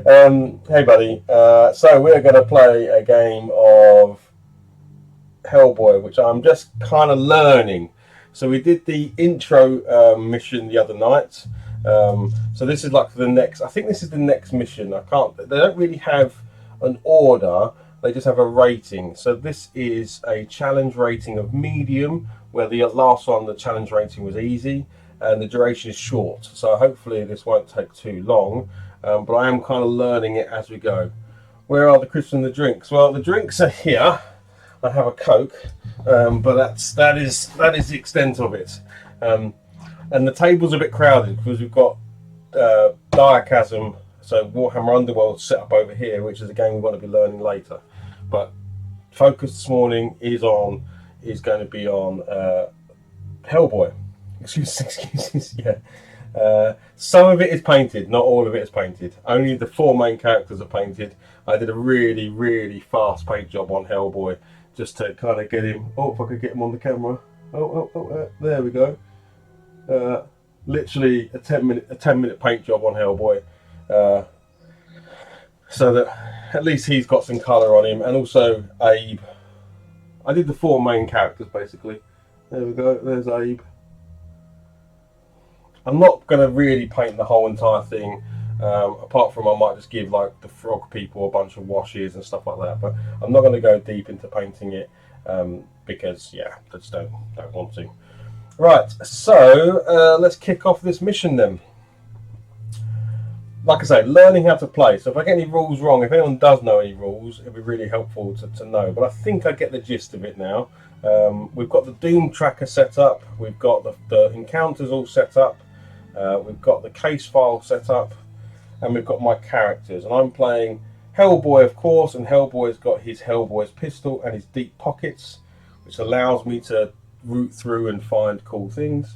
Hey buddy, so we're going to play a game of HellBoy, which I'm just kind of learning. So we did the intro mission the other night. So this is like the next. I think this is the next mission. I can't. They don't really have an order. They just have a rating. So this is a challenge rating of medium, where the last one, the challenge rating was easy, and the duration is short. So hopefully this won't take too long. But I am kind of learning it as we go. Where are the crisps and the drinks? Well, the drinks are here. I have a Coke, but that is the extent of it. Um, and the table's a bit crowded because we've got Diachasm, so Warhammer Underworld set up over here, which is a game we want to be learning later. But focus this morning is going to be on HellBoy. Excuses, yeah. Some of it is painted, not all of it is painted. Only the four main characters are painted. I did a really, really fast paint job on HellBoy just to kind of get him. Oh, if I could get him on the camera. There we go. Literally a 10-minute paint job on HellBoy, so that at least he's got some colour on him, and also Abe. I did the four main characters basically. There we go. There's Abe. I'm not going to really paint the whole entire thing, apart from I might just give like the frog people a bunch of washes and stuff like that, but I'm not going to go deep into painting it because yeah, I just don't want to. Right, so let's kick off this mission then. Like I say, learning how to play. So if I get any rules wrong, if anyone does know any rules, it'd be really helpful to know. But I think I get the gist of it now. We've got the Doom tracker set up. We've got the encounters all set up. We've got the case file set up. And we've got my characters. And I'm playing HellBoy, of course. And HellBoy's got his HellBoy's pistol and his deep pockets, which allows me to root through and find cool things.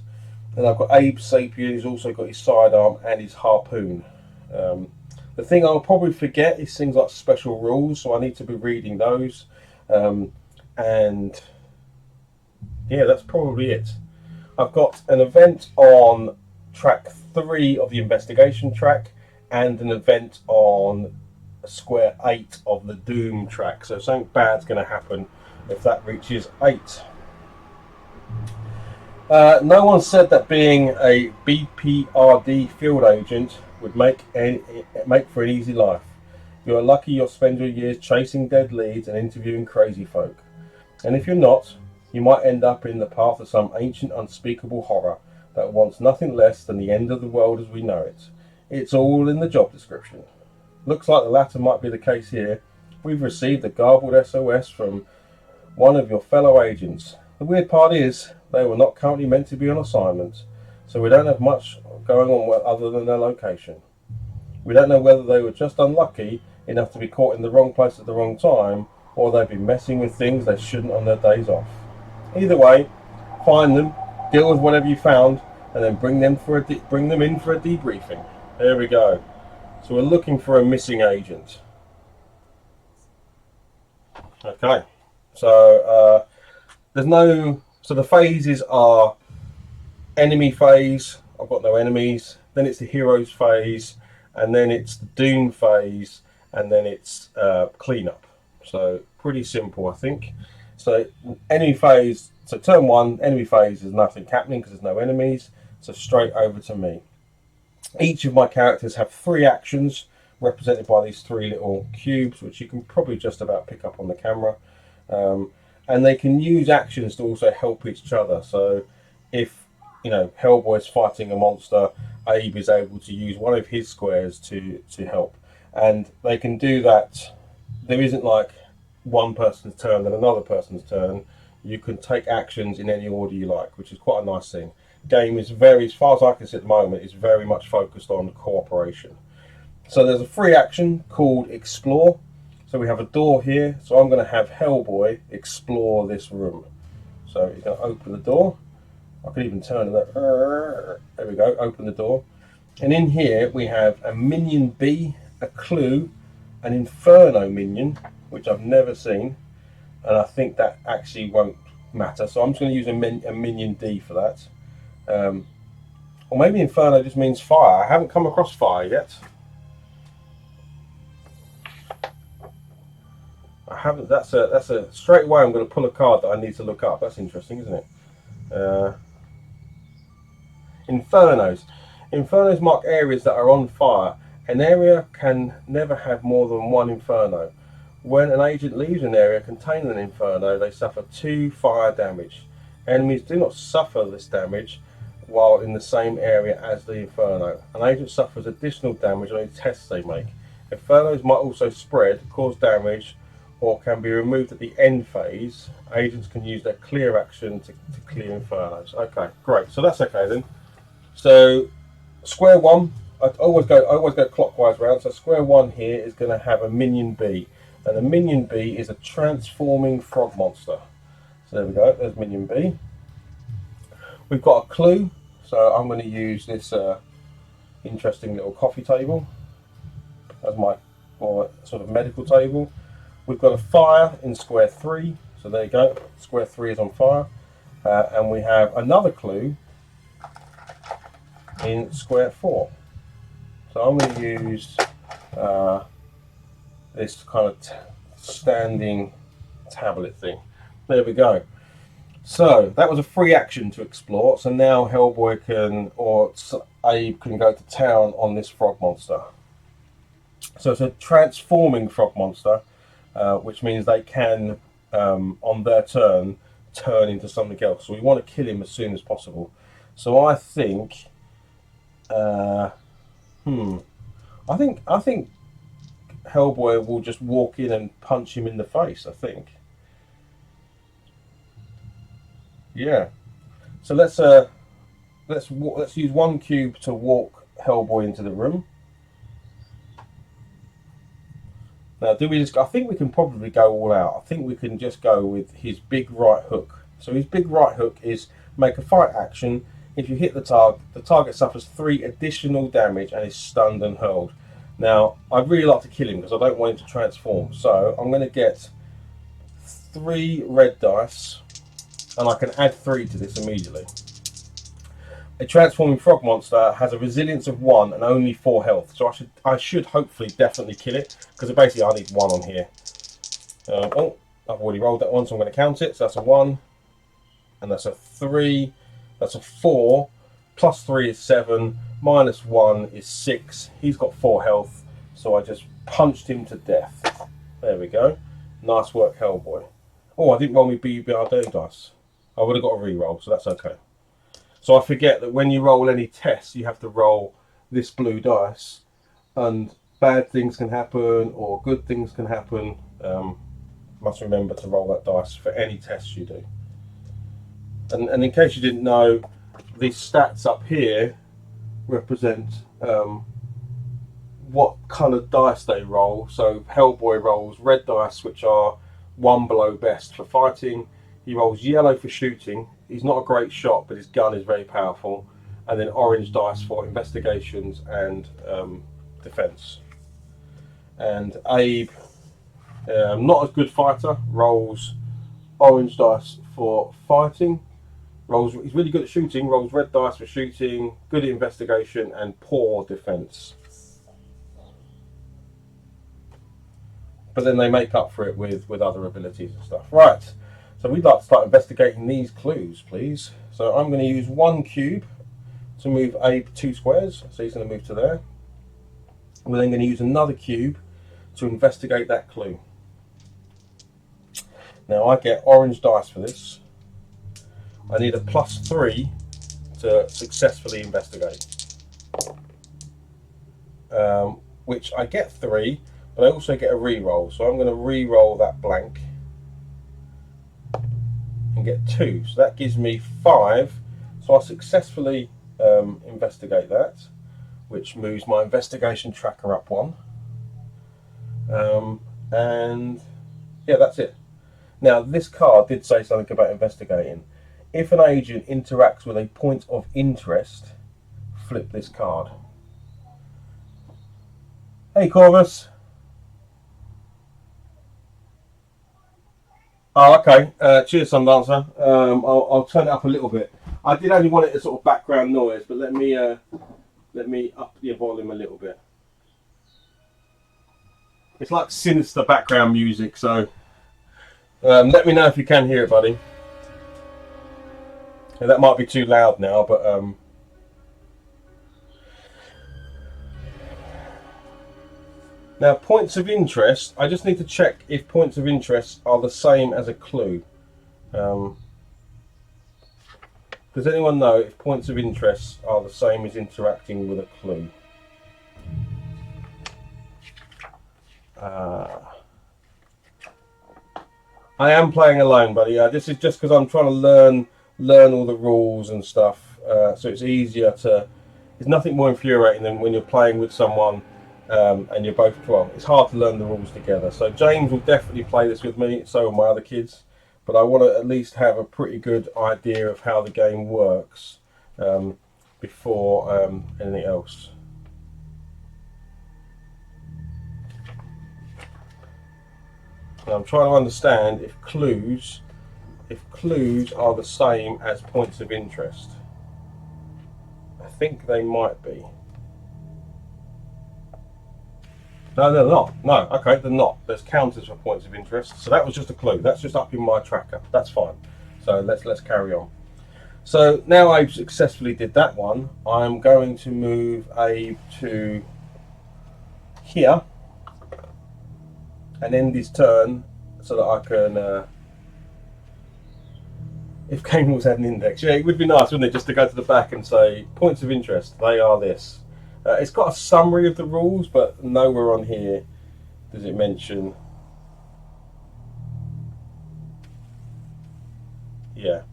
And I've got Abe Sapien, who's also got his sidearm and his harpoon. The thing I'll probably forget is things like special rules, so I need to be reading those. And yeah, that's probably it. I've got an event on track 3 of the investigation track, and an event on square 8 of the Doom track. So something bad's going to happen if that reaches 8. No one said that being a BPRD field agent would make for an easy life. You are lucky you'll spend your years chasing dead leads and interviewing crazy folk. And if you're not, you might end up in the path of some ancient unspeakable horror that wants nothing less than the end of the world as we know it. It's all in the job description. Looks like the latter might be the case here. We've received a garbled SOS from one of your fellow agents. The weird part is, they were not currently meant to be on assignment, so we don't have much going on other than their location. We don't know whether they were just unlucky enough to be caught in the wrong place at the wrong time, or they've been messing with things they shouldn't on their days off. Either way, find them, deal with whatever you found, and then bring them in for a debriefing. There we go. So we're looking for a missing agent. Okay. So there's no. So the phases are enemy phase. I've got no enemies. Then it's the heroes phase, and then it's the Doom phase, and then it's cleanup. So pretty simple, I think. So enemy phase. So turn 1, enemy phase, is nothing happening because there's no enemies. So straight over to me. Each of my characters have 3 actions represented by these 3 little cubes, which you can probably just about pick up on the camera. And they can use actions to also help each other. So if HellBoy's fighting a monster, Abe is able to use one of his squares to help. And they can do that. There isn't like one person's turn and another person's turn. You can take actions in any order you like, which is quite a nice thing. Game is very, as far as I can see at the moment, is very much focused on cooperation. So there's a free action called Explore. So we have a door here. So I'm going to have HellBoy explore this room. So he's going to open the door. I could even turn it. There we go. Open the door. And in here we have a minion B, a clue, an Inferno minion, which I've never seen. And I think that actually won't matter. So I'm just going to use a minion D for that. Or maybe Inferno just means fire. I haven't come across fire yet. I haven't. That's a straight away. I'm going to pull a card that I need to look up. That's interesting, isn't it? Infernos. Infernos mark areas that are on fire. An area can never have more than one inferno. When an agent leaves an area containing an inferno, they suffer 2 fire damage. Enemies do not suffer this damage while in the same area as the inferno. An agent suffers additional damage on any tests they make. Infernos might also spread, cause damage, or can be removed at the end phase. Agents can use their clear action to clear infernos. Okay, great. So that's okay then. So square one, I always go clockwise round. So square one here is going to have a minion B, and the minion B is a transforming frog monster. So there we go. There's minion B. We've got a clue. So I'm going to use this interesting little coffee table as my sort of medical table. We've got a fire in square 3. So there you go. Square 3 is on fire, and we have another clue in square 4. So I'm going to use this kind of standing tablet thing. There we go. So that was a free action to explore. So now HellBoy can, or Abe can go to town on this frog monster. So it's a transforming frog monster, which means they can, on their turn into something else. So we want to kill him as soon as possible. So I think, I think HellBoy will just walk in and punch him in the face. I think. Yeah. So let's use 1 cube to walk HellBoy into the room. Now, do we just? I think we can probably go all out. I think we can just go with his big right hook. So his big right hook is make a fight action. If you hit the target suffers 3 additional damage and is stunned and hurled. Now, I'd really like to kill him because I don't want him to transform. So I'm going to get 3 red dice, and I can add 3 to this immediately. A transforming frog monster has a resilience of 1 and only 4 health. So I should hopefully definitely kill it, because basically I need 1 on here. Oh, I've already rolled that one, so I'm going to count it. So that's a 1, and that's a 3, that's a 4, plus 3 is 7, minus 1 is 6. He's got 4 health, so I just punched him to death. There we go. Nice work, HellBoy. Oh, I didn't roll me BBRD dice. I would have got a re-roll, so that's okay. So I forget that when you roll any tests, you have to roll this blue dice, and bad things can happen or good things can happen. Must remember to roll that dice for any tests you do. And in case you didn't know, these stats up here represent what coloured dice they roll. So HellBoy rolls red dice, which are 1 below best for fighting. He rolls yellow for shooting. He's not a great shot, but his gun is very powerful. And then orange dice for investigations and defense. And Abe, not a good fighter, rolls orange dice for fighting. He's really good at shooting, rolls red dice for shooting, good at investigation, and poor defense. But then they make up for it with other abilities and stuff. Right, so we'd like to start investigating these clues, please. So I'm going to use 1 cube to move Abe 2 squares, so he's going to move to there. We're then going to use another cube to investigate that clue. Now I get orange dice for this. I need a +3 to successfully investigate. Which I get 3, but I also get a re-roll. So I'm going to re-roll that blank and get 2. So that gives me 5. So I successfully investigate that, which moves my investigation tracker up 1. And yeah, that's it. Now this card did say something about investigating. If an agent interacts with a point of interest, flip this card. Hey Corvus. Oh, okay. Cheers, Sundancer. I'll turn it up a little bit. I did only want it as sort of background noise, but let me up the volume a little bit. It's like sinister background music, so Let me know if you can hear it, buddy. Yeah, that might be too loud now, but now points of interest. I just need to check if points of interest are the same as a clue. Does anyone know if points of interest are the same as interacting with a clue? I am playing alone, buddy. This is just because I'm trying to learn all the rules and stuff, so it's easier to. There's nothing more infuriating than when you're playing with someone and you're both. Well, it's hard to learn the rules together. So James will definitely play this with me. So will my other kids, but I want to at least have a pretty good idea of how the game works before anything else. And I'm trying to understand if clues are the same as points of interest. I think they might be. No, they're not. No, okay, they're not. There's counters for points of interest. So that was just a clue. That's just up in my tracker. That's fine. So let's carry on. So now Abe successfully did that one. I'm going to move Abe to here and end his turn so that I can. If Game Rules had an index, yeah, it would be nice, wouldn't it, just to go to the back and say points of interest. They are this. It's got a summary of the rules, but nowhere on here does it mention. Yeah.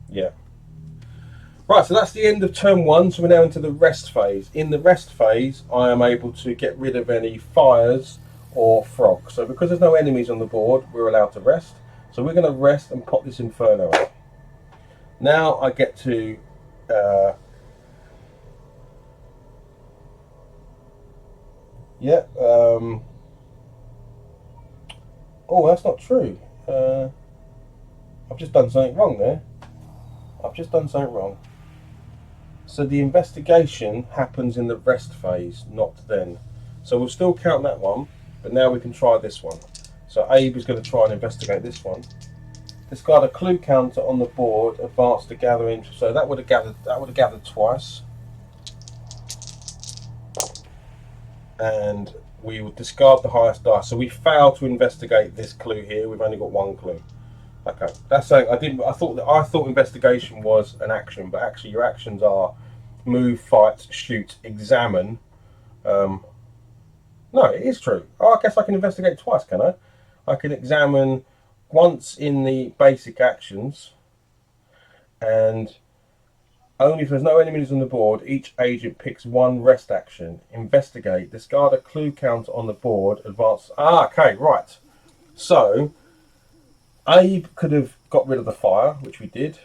Yeah. Right, so that's the end of turn one. So we're now into the rest phase. In the rest phase, I am able to get rid of any fires or frogs. So because there's no enemies on the board, we're allowed to rest. So we're going to rest and pop this Inferno out. Now I get to oh, that's not true. I've just done something wrong there. I've just done something wrong. So the investigation happens in the rest phase, not then. So we'll still count that one, but now we can try this one. So Abe is going to try and investigate this one. Discard a clue counter on the board, advance to gathering. So that would have gathered twice. And we would discard the highest dice. So we failed to investigate this clue here. We've only got one clue. Okay, that's saying I thought investigation was an action, but actually your actions are move, fight, shoot, examine. No, it is true. Oh, I guess I can investigate twice, can I? I can examine once in the basic actions, and only if there's no enemies on the board, each agent picks one rest action. Investigate, discard a clue counter on the board, advance. Okay, right. So Abe could have got rid of the fire, which we did,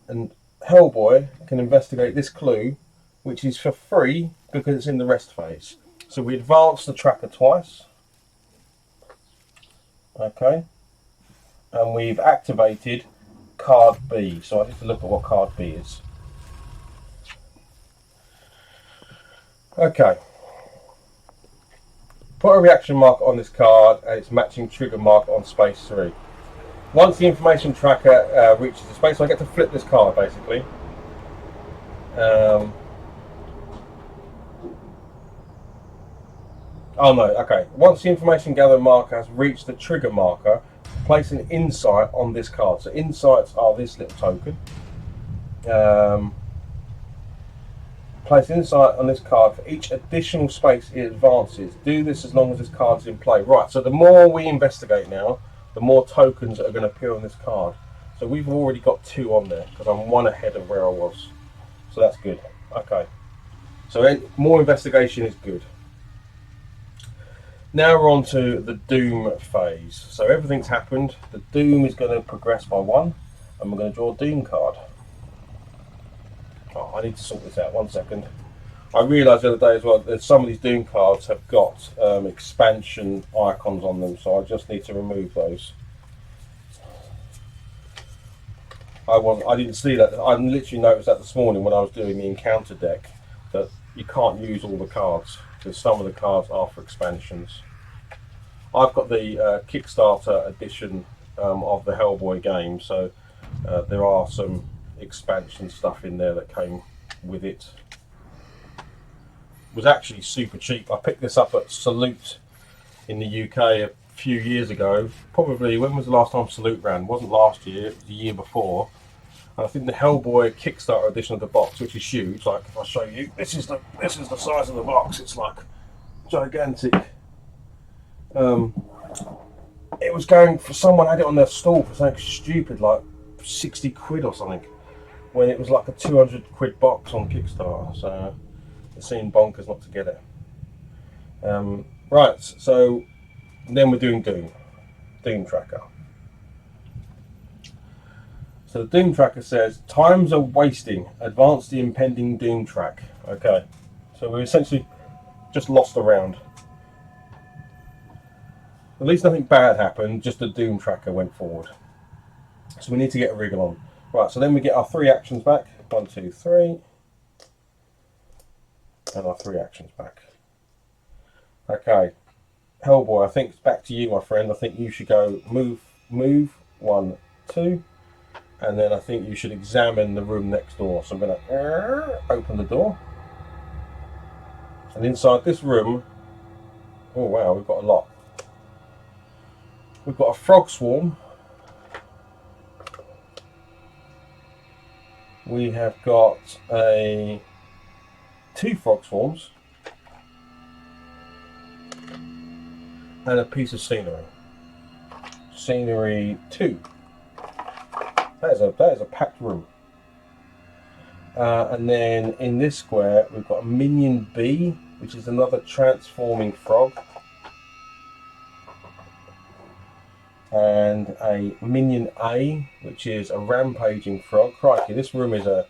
and HellBoy can investigate this clue, which is for free because it's in the rest phase. So we advance the tracker twice. Okay. And we've activated card B. So I need to look at what card B is. Okay. Put a reaction marker on this card and its matching trigger marker on space 3. Once the information tracker reaches the space, so I get to flip this card basically. Oh no, okay. Once the information gather marker has reached the trigger marker, place an insight on this card. So insights are this little token. Place an insight on this card for each additional space it advances. Do this as long as this card is in play. Right, so the more we investigate now, the more tokens that are going to appear on this card. So we've already got 2 on there because I'm 1 ahead of where I was. So that's good. Okay. So more investigation is good. Now we're on to the Doom phase. So everything's happened. The Doom is going to progress by 1, and we're going to draw a Doom card. Oh, I need to sort this out. 1 second. I realised the other day as well that some of these Doom cards have got expansion icons on them, so I just need to remove those. I didn't see that. I literally noticed that this morning when I was doing the encounter deck, that you can't use all the cards because some of the cards are for expansions. I've got the Kickstarter edition of the HellBoy game, so there are some expansion stuff in there that came with it. It was actually super cheap. I picked this up at Salute in the UK a few years ago. Probably, when was the last time Salute ran? It wasn't last year, it was the year before. And I think the HellBoy Kickstarter edition of the box, which is huge, like if I show you, this is the size of the box. It's like gigantic. It was going for, someone had it on their stall for something stupid like 60 quid or something, when it was like a 200 quid box on Kickstarter. So it seemed bonkers not to get it. Right, so then we're doing Doom Tracker. So the Doom Tracker says, times are wasting, advance the impending Doom track. Okay, so we essentially just lost a round. At least nothing bad happened, just the Doom Tracker went forward. So we need to get a wriggle on. Right, so then we get our 3 actions back. 1, 2, 3. And our 3 actions back. Okay, HellBoy, I think it's back to you, my friend. I think you should go move, 1, 2. And then I think you should examine the room next door. So I'm going to open the door. And inside this room, oh wow, we've got a lot. We've got a frog swarm. We have got 2 frog swarms. And a piece of scenery. Scenery 2. That is a packed room. And then in this square, we've got a minion B, which is another transforming frog. And a minion A, which is a rampaging frog. Crikey, this room is a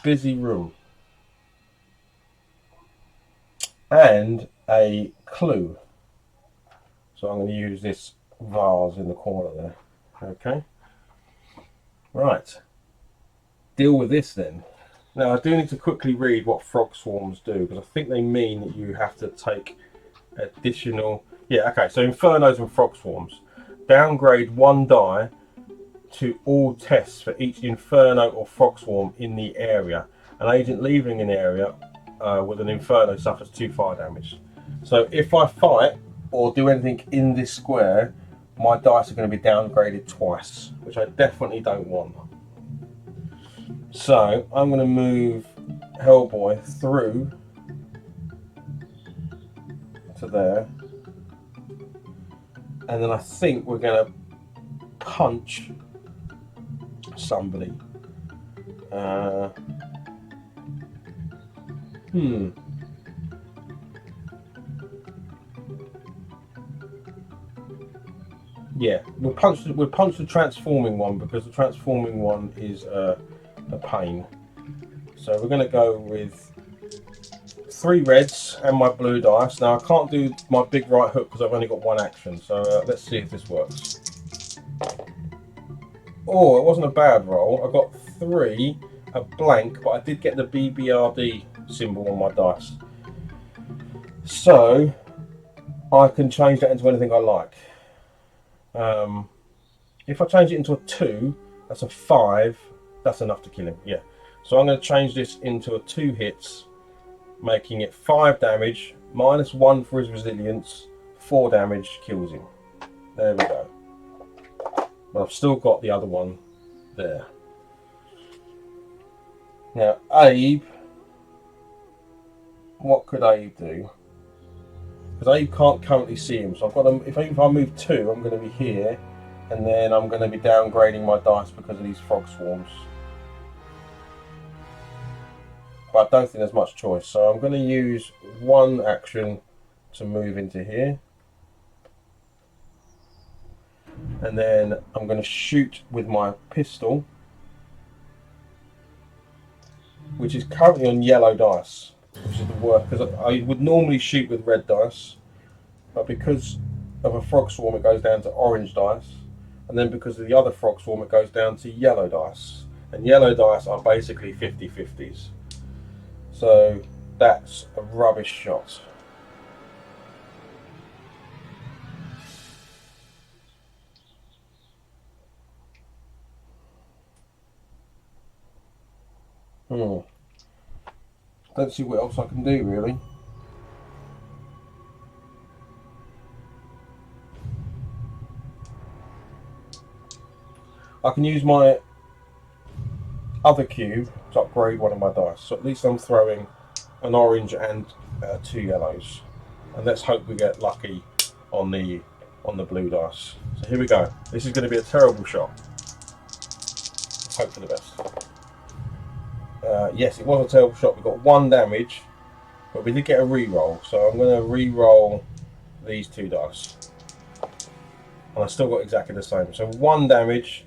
busy room. And a clue. So I'm going to use this vase in the corner there. Okay. Right. Deal with this then. Now I do need to quickly read what frog swarms do, because I think they mean that you have to take additional... Yeah, okay, so Infernos and frog swarms. Downgrade 1 die to all tests for each Inferno or frog swarm in the area. An agent leaving an area with an Inferno suffers 2 fire damage. So if I fight or do anything in this square, my dice are going to be downgraded twice, which I definitely don't want. So I'm going to move HellBoy through to there. And then I think we're going to punch somebody. Yeah, we'll punch the transforming one, because the transforming one is a pain. So we're going to go with 3 reds and my blue dice. Now I can't do my big right hook because I've only got 1 action. So let's see if this works. Oh, it wasn't a bad roll. I got 3, a blank, but I did get the BBRD symbol on my dice. So I can change that into anything I like. If I change it into a 2, that's a 5. That's enough to kill him. Yeah. So I'm going to change this into a 2 hits, making it 5 damage, -1 for his resilience, 4 damage, kills him. There we go. But I've still got the other one there. Now Abe, what could Abe do? Because Abe can't currently see him, so I've got to, if I move 2, I'm going to be here, and then I'm going to be downgrading my dice because of these frog swarms. But I don't think there's much choice, so I'm going to use 1 action to move into here. And then I'm going to shoot with my pistol, which is currently on yellow dice, which is the worst, because I would normally shoot with red dice, but because of a frog swarm it goes down to orange dice, and then because of the other frog swarm it goes down to yellow dice, and yellow dice are basically 50-50s. So that's a rubbish shot. Hmm. Don't see what else I can do really. I can use my other cube to upgrade one of my dice. So at least I'm throwing an orange and 2 yellows. And let's hope we get lucky on the blue dice. So here we go. This is going to be a terrible shot. Let's hope for the best. Yes, it was a terrible shot. We got 1 damage, but we did get a re-roll. So I'm going to re-roll these 2 dice. And I still got exactly the same. So 1 damage.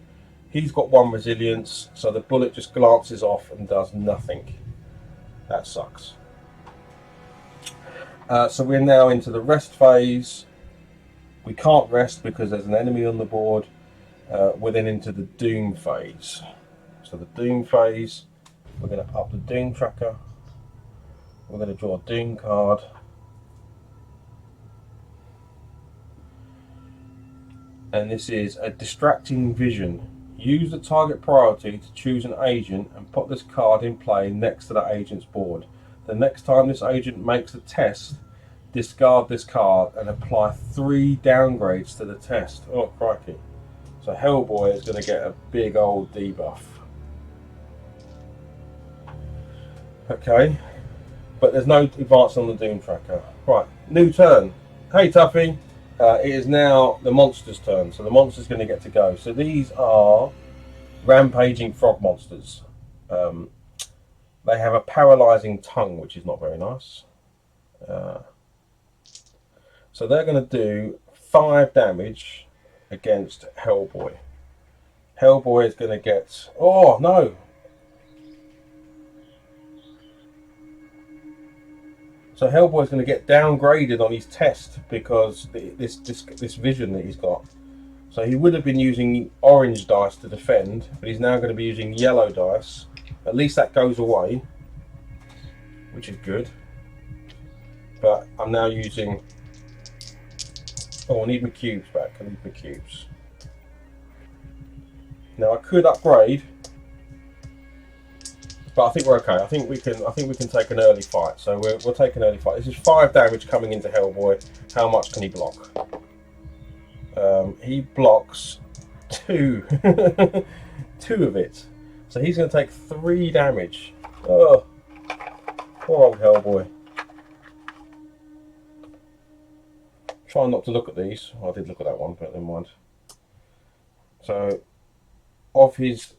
He's got 1 resilience, so the bullet just glances off and does nothing. That sucks. So we're now into the rest phase. We can't rest because there's an enemy on the board. We're then into the doom phase. So the doom phase, we're going to up the doom tracker. We're going to draw a doom card. And this is a distracting vision. Use the target priority to choose an agent and put this card in play next to that agent's board. The next time this agent makes a test, discard this card and apply 3 downgrades to the test. Oh, crikey. So HellBoy is going to get a big old debuff. Okay. But there's no advance on the Doom Tracker. Right, new turn. Hey, Tuffy. It is now the monster's turn, so the monster's going to get to go. So these are rampaging frog monsters. They have a paralyzing tongue, which is not very nice. So they're going to do 5 damage against HellBoy. HellBoy is going to get... Oh, no! So HellBoy is going to get downgraded on his test because this vision that he's got. So he would have been using orange dice to defend, but he's now going to be using yellow dice. At least that goes away, which is good. But I'm now using... Oh, I need my cubes back. I need my cubes. Now I could upgrade, but I think we're okay. I think we can take an early fight. So we'll take an early fight. This is 5 damage coming into HellBoy. How much can he block? He blocks 2. 2 of it. So he's going to take 3 damage. Oh, poor old HellBoy. Try not to look at these. Well, I did look at that one, but never mind. So, of his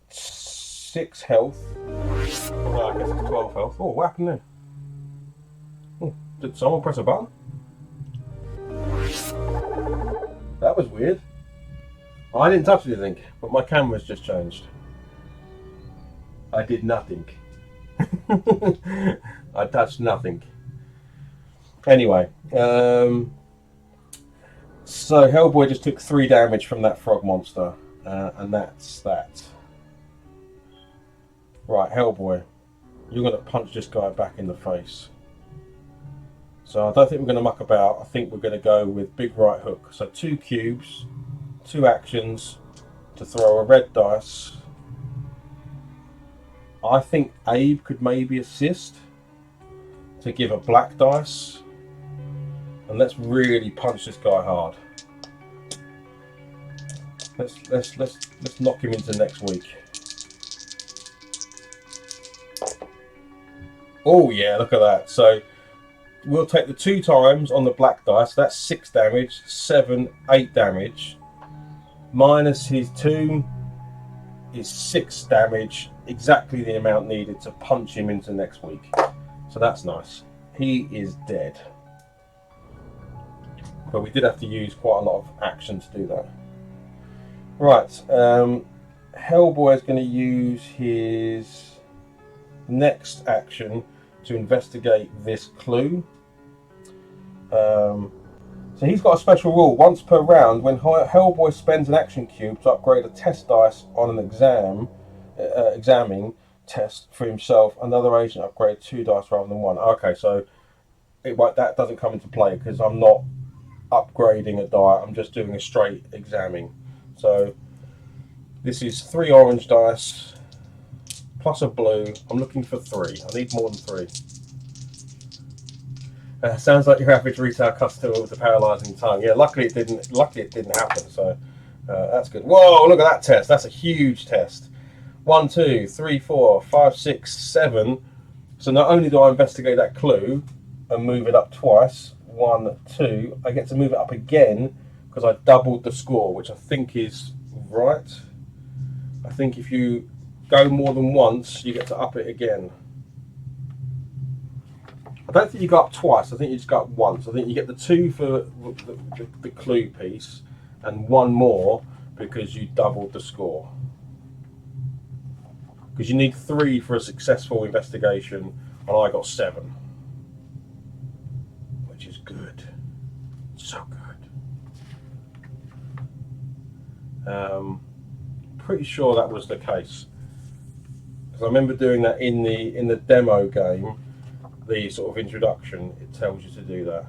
6 health, well, I guess it's 12 health. Oh, what happened there? Oh, did someone press a button? That was weird. I didn't touch anything, but my camera's just changed. I did nothing. I touched nothing. Anyway, so HellBoy just took 3 damage from that frog monster, and that's that. Right, HellBoy, you're going to punch this guy back in the face. So I don't think we're going to muck about. I think we're going to go with big right hook. So 2 cubes, 2 actions to throw a red dice. I think Abe could maybe assist to give a black dice. And let's really punch this guy hard. Let's knock him into next week. Oh yeah, look at that. So we'll take the 2 times on the black dice. That's 6 damage, 7, 8 damage. Minus his 2 is 6 damage, exactly the amount needed to punch him into next week. So that's nice. He is dead. But we did have to use quite a lot of action to do that. Right, HellBoy is going to use his next action to investigate this clue. So he's got a special rule. Once per round, when HellBoy spends an action cube to upgrade a test dice on an examining test for himself, another agent upgrade 2 dice rather than 1. Okay, so that doesn't come into play because I'm not upgrading a die, I'm just doing a straight examining. So this is 3 orange dice, plus a blue. I'm looking for 3. I need more than 3. Sounds like your average retail customer with a paralysing tongue. Yeah, luckily it didn't. Luckily it didn't happen. So that's good. Whoa! Look at that test. That's a huge test. 1, 2, 3, 4, 5, 6, 7. So not only do I investigate that clue and move it up twice, 1, 2, I get to move it up again because I doubled the score, which I think is right. I think if you go more than once, you get to up it again. I don't think you go up twice. I think you just go up once. I think you get the 2 for the clue piece and 1 more because you doubled the score. Because you need 3 for a successful investigation, and I got 7, which is good. So good. Pretty sure that was the case because I remember doing that in the demo game. The sort of introduction, it tells you to do that.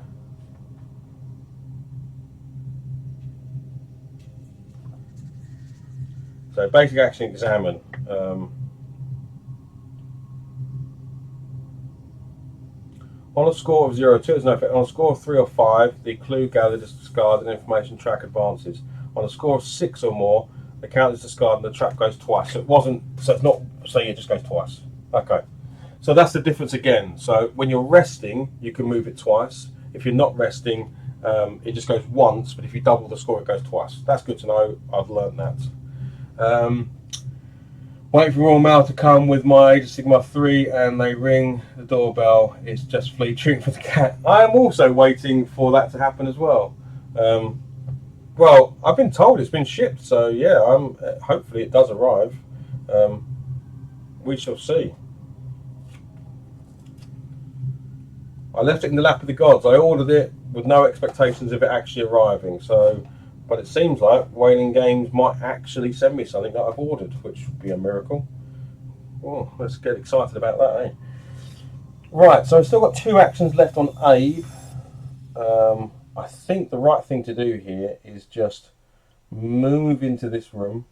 So basic action, examine. On a score of 0 to 2, there's no effect. On a score of 3 or 5, the clue gathered is discarded and information track advances. On a score of 6 or more, the count is discarded and the track goes twice. So it wasn't. So it's not saying it just goes twice. Okay. So that's the difference again. So when you're resting, you can move it twice. If you're not resting, it just goes once. But if you double the score, it goes twice. That's good to know. I've learned that. Waiting for Royal Mail to come with my Age of Sigmar 3, and they ring the doorbell. It's just Flea treating for the cat. I am also waiting for that to happen as well. Well, I've been told it's been shipped, so yeah, hopefully it does arrive. We shall see. I left it in the lap of the gods. I ordered it with no expectations of it actually arriving. But it seems like Whaling Games might actually send me something that I've ordered, which would be a miracle. Oh, let's get excited about that, eh? Right, so I've still got 2 actions left on Abe. I think the right thing to do here is just move into this room.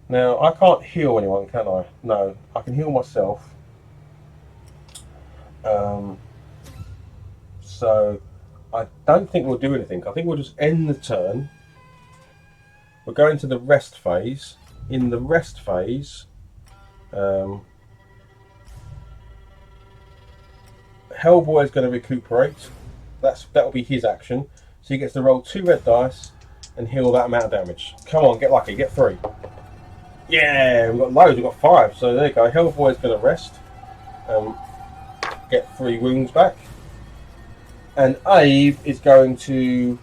Now, I can't heal anyone, can I? No, I can heal myself. So I don't think we'll do anything. I think we'll just end the turn. We're going to the rest phase. In the rest phase, Hellboy is going to recuperate. That'll be his action. So he gets to roll 2 red dice and heal that amount of damage. Come on, get lucky, get 3. Yeah, we've got loads, we've got 5. So there you go. Hellboy is going to rest. Get 3 wounds back. And Abe is going to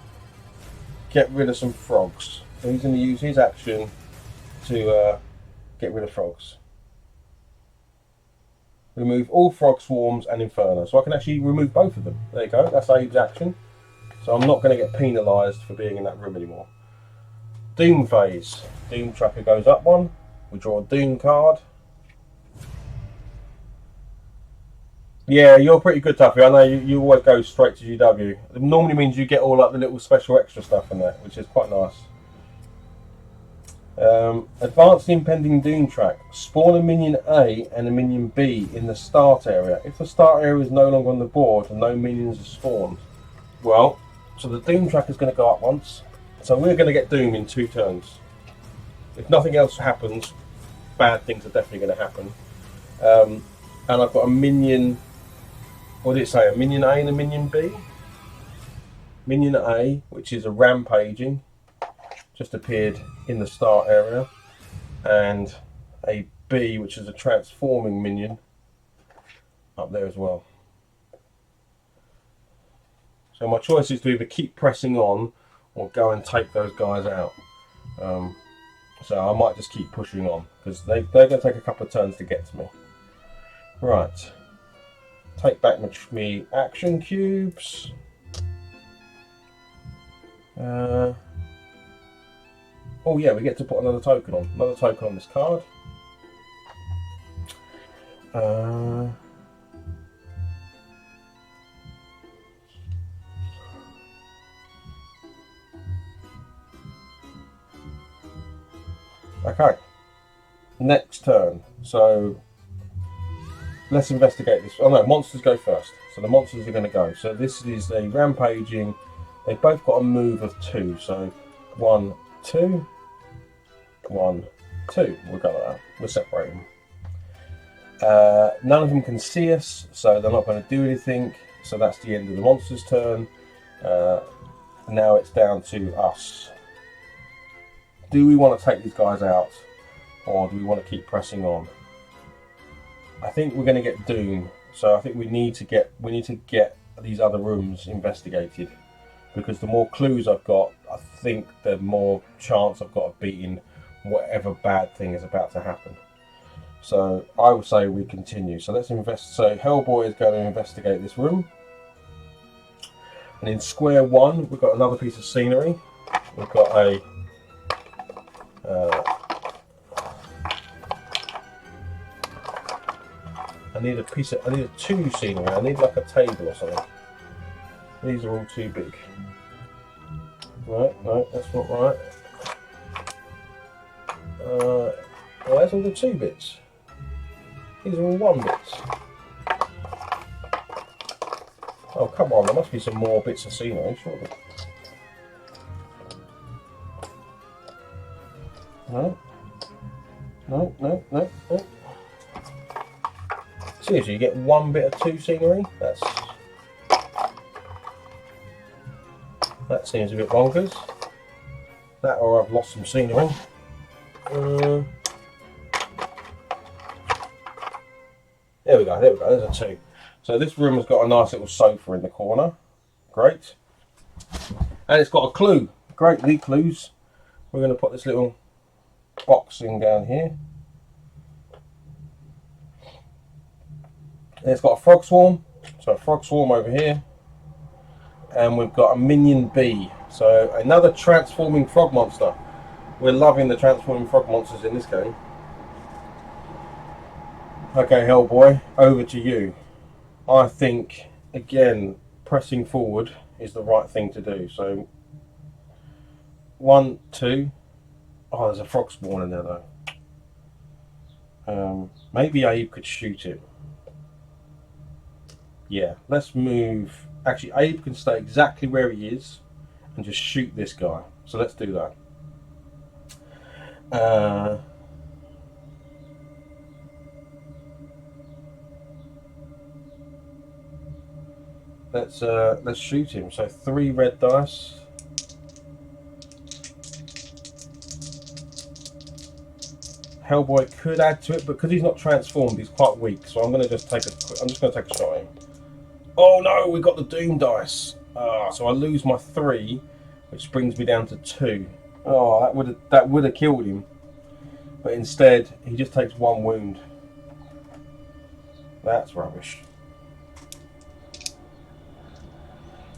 get rid of some frogs. So he's going to use his action to get rid of frogs. Remove all frog swarms and inferno. So I can actually remove both of them. There you go, that's Abe's action. So I'm not going to get penalised for being in that room anymore. Doom phase. Doom tracker goes up 1. We draw a Doom card. Yeah, you're pretty good, Tuffy. I know you always go straight to GW. It normally means you get all like the little special extra stuff in that, which is quite nice. Advanced impending Doom track. Spawn a minion A and a minion B in the start area. If the start area is no longer on the board and no minions are spawned. Well, so the Doom track is going to go up once. So we're going to get Doom in 2 turns. If nothing else happens, bad things are definitely going to happen. And I've got a minion. What did it say? A minion A and a minion B? Minion A, which is a rampaging, just appeared in the start area. And a B, which is a transforming minion, up there as well. So my choice is to either keep pressing on or go and take those guys out. So I might just keep pushing on, because they're going to take a couple of turns to get to me. Right. Take back my action cubes. Oh yeah, we get to put another token on. Another token on this card. Okay, next turn. So let's investigate this. Oh no, monsters go first. So the monsters are going to go. So this is a rampaging. They've both got a move of 2. So 1, 2, 1, 2. We'll go like that. We'll separate them. None of them can see us, so they're not going to do anything. So that's the end of the monster's turn. Now it's down to us. Do we want to take these guys out, or do we want to keep pressing on? I think we're going to get Doom, so I think we need to get these other rooms investigated, because the more clues I've got, I think the more chance I've got of beating whatever bad thing is about to happen. So I would say we continue. So let's invest. So HellBoy is going to investigate this room, and in square 1 we've got another piece of scenery. We've got a I need a 2 scenery. I need like a table or something. These are all too big. Right, no, that's not right. Well, that's all the 2 bits. These are all 1 bits. Oh, come on, there must be some more bits of scenery, surely. No. No, no, no, no. Seriously, you get 1 bit of 2 scenery? That seems a bit bonkers. That, or I've lost some scenery. There we go, there's a 2. So this room has got a nice little sofa in the corner. Great. And it's got a clue. Great, the clues. We're going to put this little box in down here. And it's got a frog swarm. So a frog swarm over here. And we've got a minion bee. So another transforming frog monster. We're loving the transforming frog monsters in this game. Okay, HellBoy, over to you. I think, again, pressing forward is the right thing to do. So 1, 2. Oh, there's a frog spawn in there though. Maybe Abe could shoot it. Yeah, let's move. Actually, Abe can stay exactly where he is and just shoot this guy. So let's do that. Let's shoot him. So 3 red dice. HellBoy could add to it, but because he's not transformed, he's quite weak. So I'm just going to take a shot at him. Oh no, we got the Doom dice. So I lose my 3, which brings me down to 2. Oh, that would have killed him. But instead, he just takes 1 wound. That's rubbish.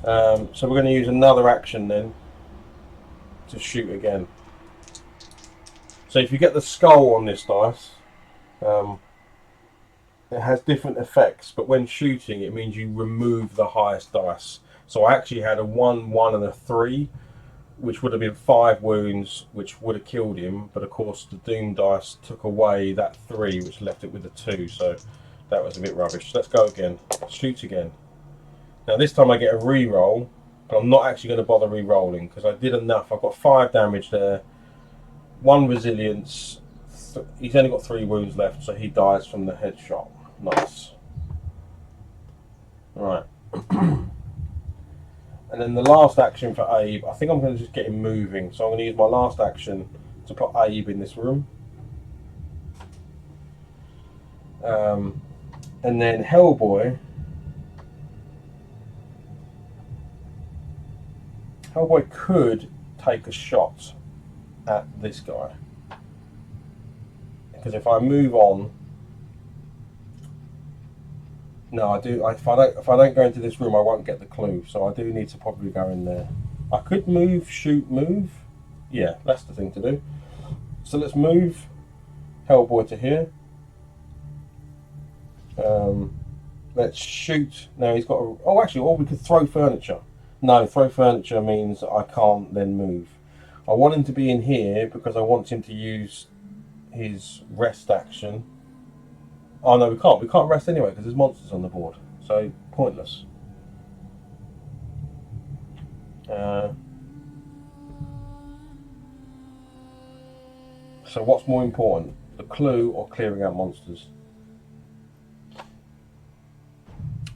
So we're going to use another action then to shoot again. So if you get the skull on this dice, it has different effects, but when shooting it means you remove the highest dice. So I actually had a 1, 1 and a 3, which would have been 5 wounds, which would have killed him, but of course the Doom dice took away that 3, which left it with a 2, so that was a bit rubbish. Let's go again. Shoot again. Now this time I get a re-roll, but I'm not actually going to bother re-rolling because I did enough. I've got 5 damage there, 1 resilience. He's only got 3 wounds left, so he dies from the headshot. Nice. Right. And then the last action for Abe, I think I'm going to just get him moving. So I'm going to use my last action to put Abe in this room. And then HellBoy could take a shot at this guy, because if I move on, no, I do. If I don't go into this room, I won't get the clue. So I do need to probably go in there. I could move, shoot, move. Yeah, that's the thing to do. So let's move HellBoy to here. Let's shoot. No, he's got a, oh, actually, or we could throw furniture. No, throw furniture means I can't then move. I want him to be in here because I want him to use his rest action. Oh no, we can't. We can't rest anyway because there's monsters on the board. So pointless. So what's more important, the clue or clearing out monsters?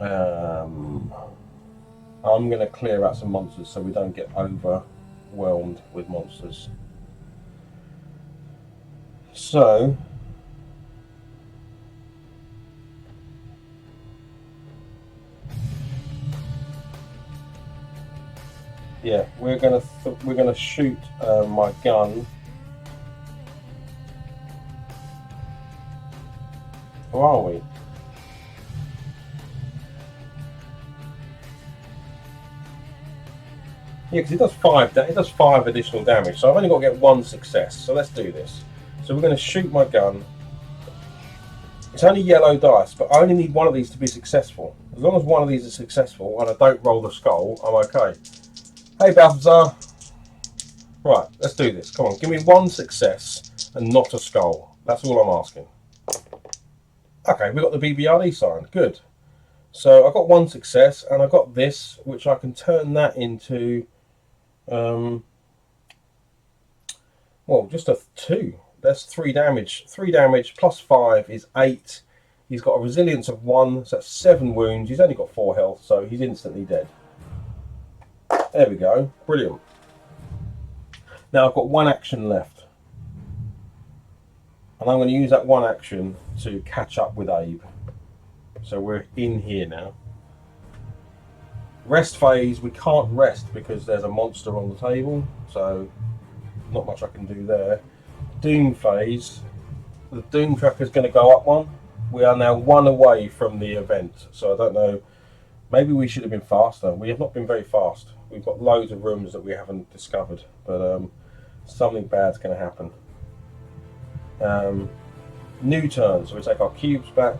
I'm going to clear out some monsters so we don't get overwhelmed with monsters. So yeah, we're gonna shoot my gun. Who are we? Yeah, because it does five additional damage. So I've only got to get one success. So let's do this. So we're going to shoot my gun. It's only yellow dice, but I only need one of these to be successful. As long as one of these is successful and I don't roll the skull, I'm okay. Hey Balthazar. Right, let's do this. Come on, give me one success and not a skull. That's all I'm asking. Okay, we got the BBRD sign. Good. So I got one success and I got this, which I can turn that into, well, just a 2. That's 3 damage. 3 damage plus 5 is 8. He's got a resilience of 1, so that's 7 wounds. He's only got 4 health, so he's instantly dead. There we go. Brilliant. Now I've got 1 action left. And I'm going to use that 1 action to catch up with Abe. So we're in here now. Rest phase, we can't rest because there's a monster on the table. So not much I can do there. Doom phase, the Doom tracker is going to go up 1. We are now 1 away from the event. So I don't know, maybe we should have been faster. We have not been very fast. We've got loads of rooms that we haven't discovered, but something bad's going to happen. New turn, so we take our cubes back.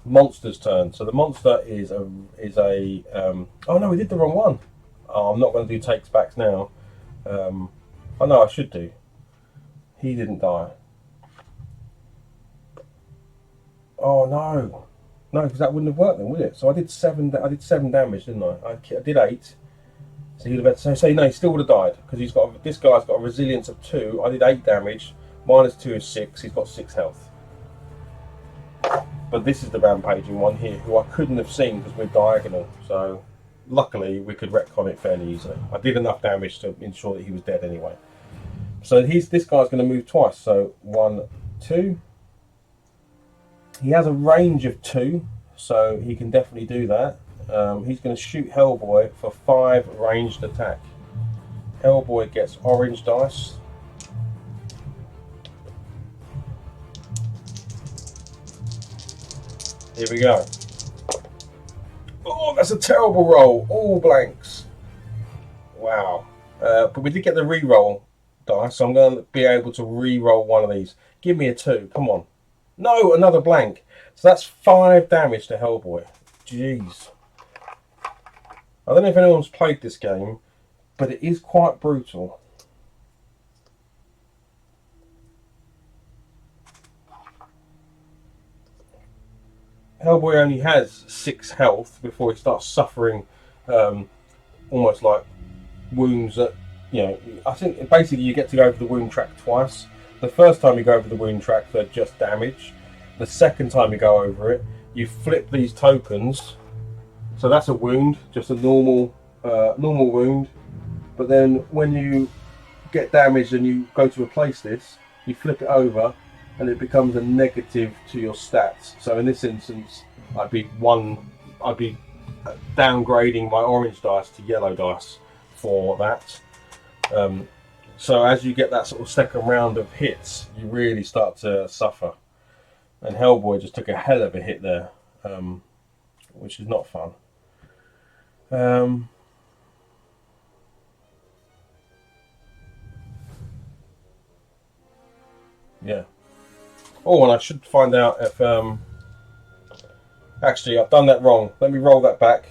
Monster's turn. So the monster is a oh no, we did the wrong one. Oh, I'm not going to do takes backs now. Oh no, I should do. He didn't die. Oh no, no, because that wouldn't have worked then, would it? So I did 7 damage, didn't I? I did 8. So he'd have had to say no, he still would have died because this guy's got a resilience of 2. I did 8 damage. Minus 2 is 6. He's got 6 health. But this is the rampaging one here, who I couldn't have seen because we're diagonal. So luckily we could retcon it fairly easily. I did enough damage to ensure that he was dead anyway. So this guy's going to move twice. So 1, 2. He has a range of 2, so he can definitely do that. He's going to shoot HellBoy for 5 ranged attack. HellBoy gets orange dice. Here we go. Oh, that's a terrible roll. All blanks. Wow. But we did get the re-roll dice, so I'm going to be able to re-roll one of these. Give me a 2. Come on. No, another blank. So that's 5 damage to HellBoy. Jeez. I don't know if anyone's played this game, but it is quite brutal. HellBoy only has 6 health before he starts suffering almost like wounds that, you know, I think basically you get to go over the wound track twice. The first time you go over the wound track, they're just damage. The second time you go over it, you flip these tokens. So that's a wound, just a normal wound. But then when you get damaged and you go to replace this, you flip it over and it becomes a negative to your stats. So in this instance, I'd be downgrading my orange dice to yellow dice for that. So as you get that sort of second round of hits, you really start to suffer. And HellBoy just took a hell of a hit there, which is not fun. Yeah. Oh, and I should find out if... actually, I've done that wrong. Let me roll that back.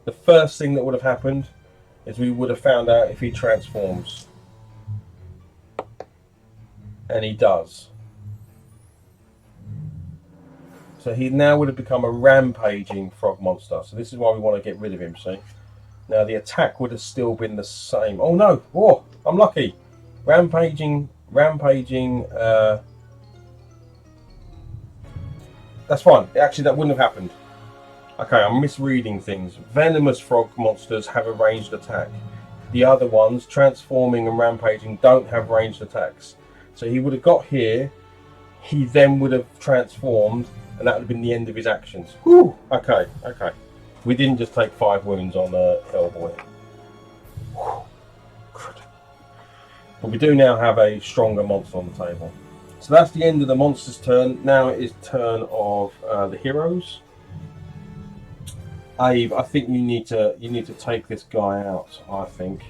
the first thing that would have happened is we would have found out if he transforms. And he does. So he now would have become a rampaging frog monster. So this is why we want to get rid of him, see? Now the attack would have still been the same. Oh no! Oh, I'm lucky. Rampaging. That's fine. Actually, that wouldn't have happened. Okay, I'm misreading things. Venomous frog monsters have a ranged attack. The other ones, transforming and rampaging, don't have ranged attacks. So he would have got here. He then would have transformed, and that would have been the end of his actions. Whew. Okay. We didn't just take 5 wounds on HellBoy. But we do now have a stronger monster on the table. So that's the end of the monster's turn. Now it is turn of the heroes. Abe, I think you need to take this guy out. I think.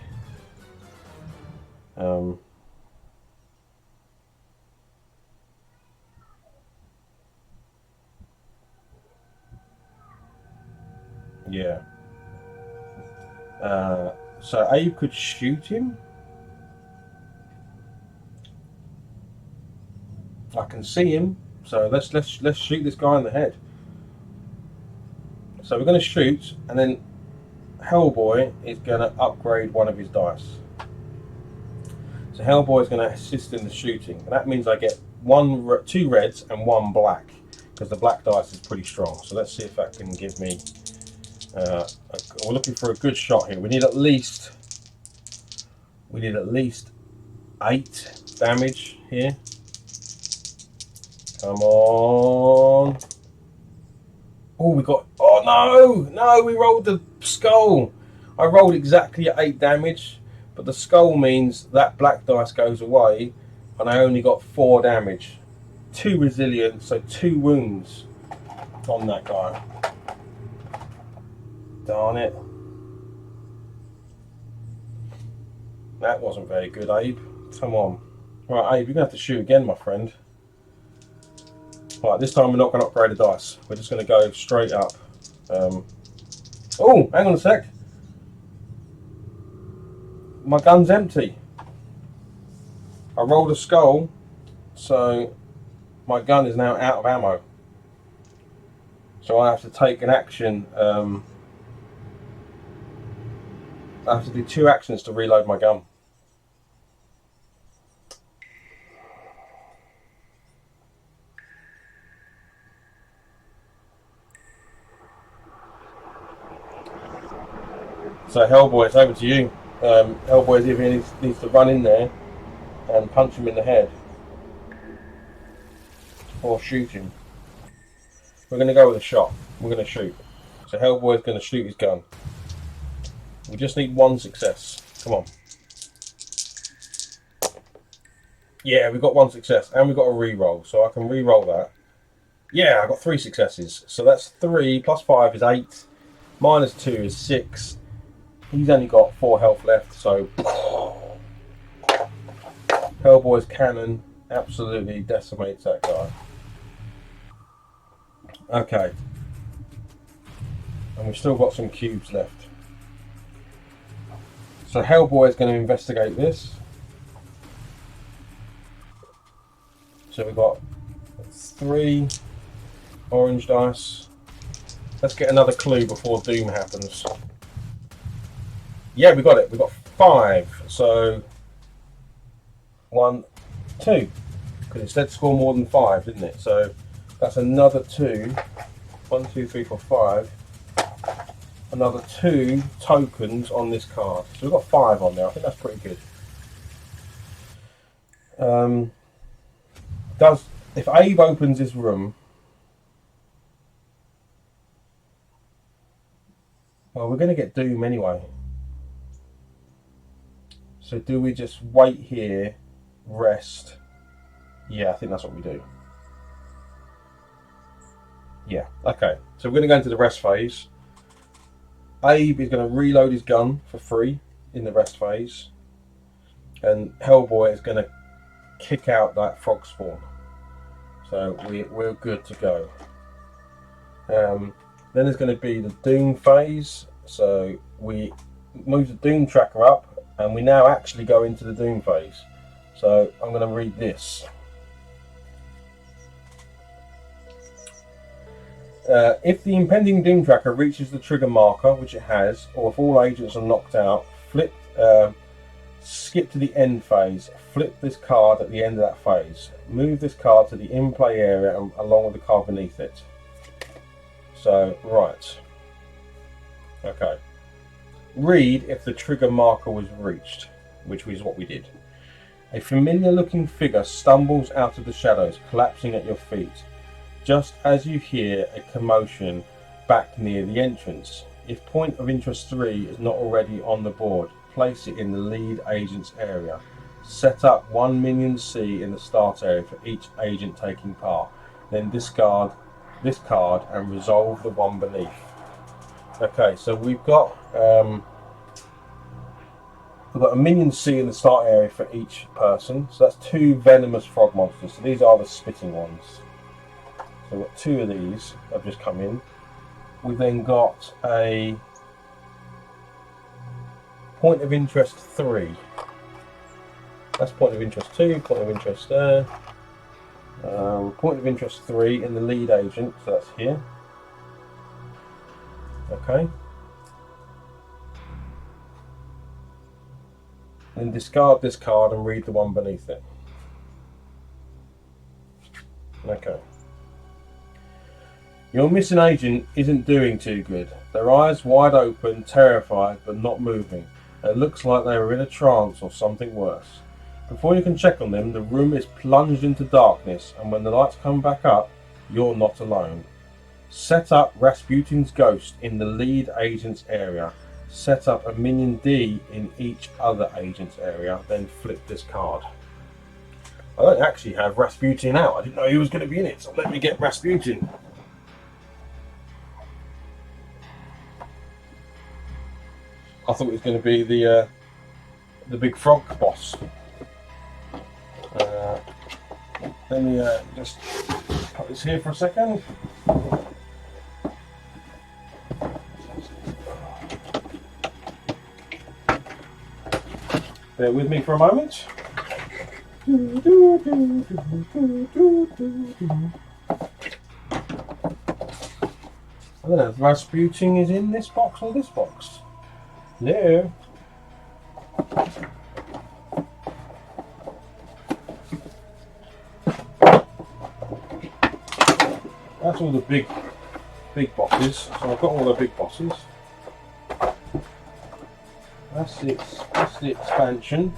Yeah. So Abe could shoot him. I can see him. So let's shoot this guy in the head. So we're going to shoot, and then HellBoy is going to upgrade one of his dice. So HellBoy is going to assist in the shooting, and that means I get 2 reds and 1 black, because the black dice is pretty strong. So let's see if that can give me. We're looking for a good shot here. We need at least 8 damage here. Come on. Oh, we got. Oh no! We rolled the skull. I rolled exactly at 8 damage, but the skull means that black dice goes away, and I only got 4 damage. 2 resilience, so 2 wounds on that guy. Darn it. That wasn't very good, Abe. Come on. Right, Abe, you're going to have to shoot again, my friend. Right, this time we're not going to upgrade the dice. We're just going to go straight up. Oh, hang on a sec. My gun's empty. I rolled a skull, so my gun is now out of ammo. So I have to take an action. I have to do 2 actions to reload my gun. So HellBoy, it's over to you. HellBoy either needs to run in there and punch him in the head, or shoot him. We're going to go with a shot. We're going to shoot. So HellBoy is going to shoot his gun. We just need 1 success. Come on. Yeah, we got 1 success, and we got a re-roll, so I can re-roll that. Yeah, I got 3 successes. So that's 3 plus 5 is 8. Minus 2 is 6. He's only got 4 health left, so HellBoy's cannon absolutely decimates that guy. Okay. And we've still got some cubes left. So HellBoy is going to investigate this. So we've got 3 orange dice. Let's get another clue before doom happens. Yeah, we got it. We got 5. So 1, 2. Because it said score more than 5, didn't it? So that's another 2. 1, 2, 3, 4, 5. Another 2 tokens on this card. So we've got 5 on there. I think that's pretty good. If Abe opens his room, well, we're going to get doom anyway. So do we just wait here, rest? Yeah, I think that's what we do. Yeah, okay. So we're going to go into the rest phase. Abe is going to reload his gun for free in the rest phase. And HellBoy is going to kick out that frog spawn. So we're good to go. Then there's going to be the doom phase. So we move the Doom tracker up, and we now actually go into the Doom phase. So I'm going to read this. If the impending Doom tracker reaches the trigger marker, which it has, or if all agents are knocked out, skip to the end phase. Flip this card at the end of that phase. Move this card to the in-play area along with the card beneath it. So, right. Okay. Read if the trigger marker was reached, which is what we did. A familiar looking figure stumbles out of the shadows, collapsing at your feet, just as you hear a commotion back near the entrance. If point of interest 3 is not already on the board, place it in the lead agent's area. Set up 1 minion C in the start area for each agent taking part. Then discard this card and resolve the one beneath. Okay, so we've got a minion C in the start area for each person. So that's 2 venomous frog monsters. So these are the spitting ones. So we've got 2 of these have just come in. We've then got a point of interest 3. That's point of interest 2, point of interest there. Point of interest 3 in the lead agent, so that's here. Okay. Then discard this card and read the one beneath it. Okay. Your missing agent isn't doing too good. Their eyes wide open, terrified, but not moving. It looks like they were in a trance or something worse. Before you can check on them, the room is plunged into darkness, and when the lights come back up, you're not alone. Set up Rasputin's ghost in the lead agent's area. Set up a minion D in each other agent's area, then flip this card. I don't actually have Rasputin out. I didn't know he was going to be in it, so let me get Rasputin. I thought it was going to be the big frog boss. Let me just put this here for a second. Bear with me for a moment. I don't know if Rasputin is in this box or this box. No. That's all the big bosses. So I've got all the big bosses. That's the expansion.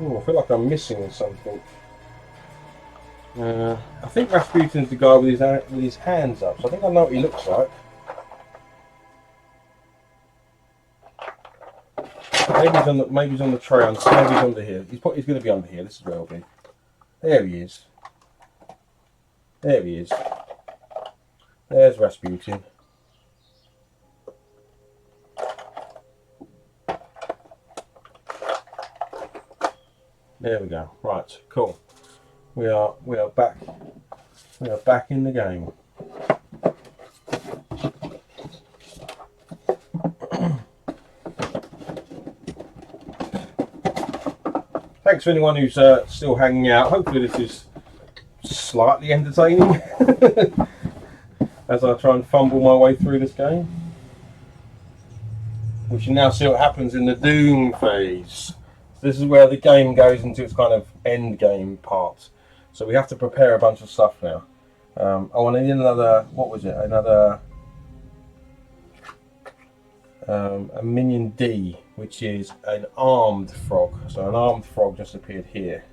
I feel like I'm missing something. I think Rasputin's the guy with his hands up, so I think I know what he looks like. Maybe he's on the tray. Maybe he's under here. He's going to be under here. This is where he'll be. There he is. There he is. There's Rasputin. There we go. Right, cool. We are back. We are back in the game. Thanks for anyone who's still hanging out. Hopefully this is slightly entertaining as I try and fumble my way through this game. We should now see what happens in the Doom phase. This is where the game goes into its kind of end game part. So we have to prepare a bunch of stuff now. I need another, what was it? Another a minion D, which is an armed frog. So an armed frog just appeared here.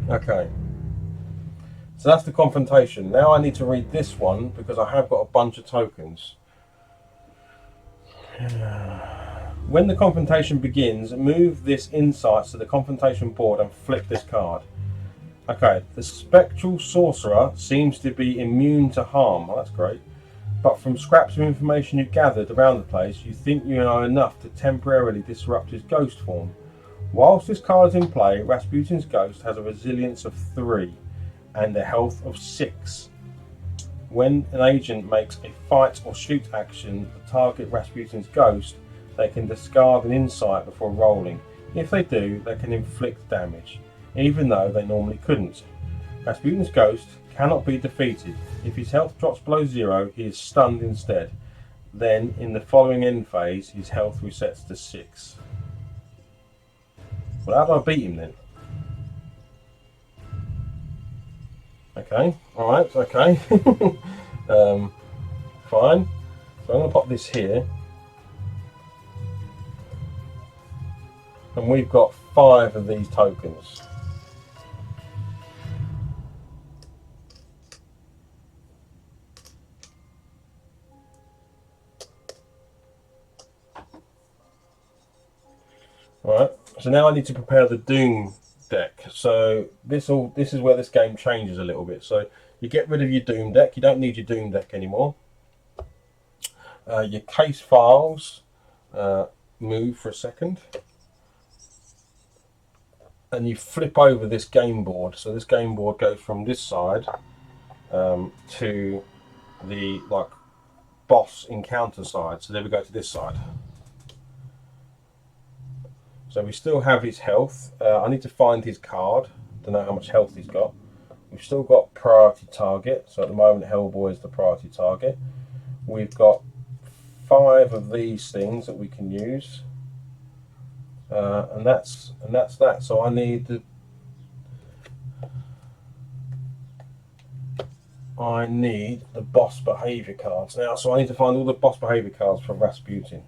Okay. So that's the confrontation. Now I need to read this one because I have got a bunch of tokens. When the confrontation begins, move this insights to the confrontation board and flip this card. Okay, the spectral sorcerer seems to be immune to harm. Well, that's great. but from scraps of information you gathered around the place, you think you know enough to temporarily disrupt his ghost form. Whilst this card is in play, Rasputin's ghost has a resilience of 3 and a health of 6. When an agent makes a fight or shoot action to target Rasputin's ghost, they can discard an insight before rolling. If they do, they can inflict damage, even though they normally couldn't. Rasputin's ghost cannot be defeated. If his health drops below 0, he is stunned instead. Then, in the following end phase, his health resets to 6. Well, how do I beat him then? Okay, alright, okay. Fine. So I'm going to pop this here. And we've got 5 of these tokens. Alright, so now I need to prepare the Doom deck. So this is where this game changes a little bit. So you get rid of your Doom deck. You don't need your Doom deck anymore. Your case files move for a second. And you flip over this game board. So this game board goes from this side to the boss encounter side. So there we go to this side. So we still have his health. I need to find his card to know how much health he's got. We've still got priority target. So at the moment, HellBoy is the priority target. We've got 5 of these things that we can use, and that's that. So I need the boss behavior cards now. So I need to find all the boss behavior cards for Rasputin.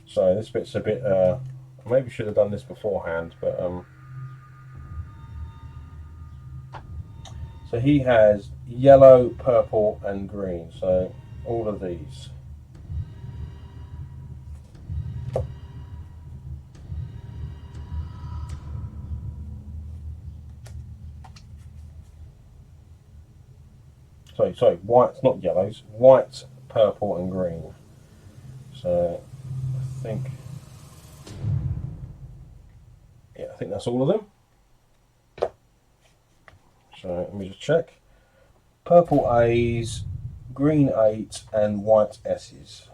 So this bit's a bit, maybe should have done this beforehand, but so he has yellow, purple and green, so all of these. Sorry, white, not yellows, white, purple and green. So I think that's all of them. So let me just check. Purple A's, green 8 and white S's.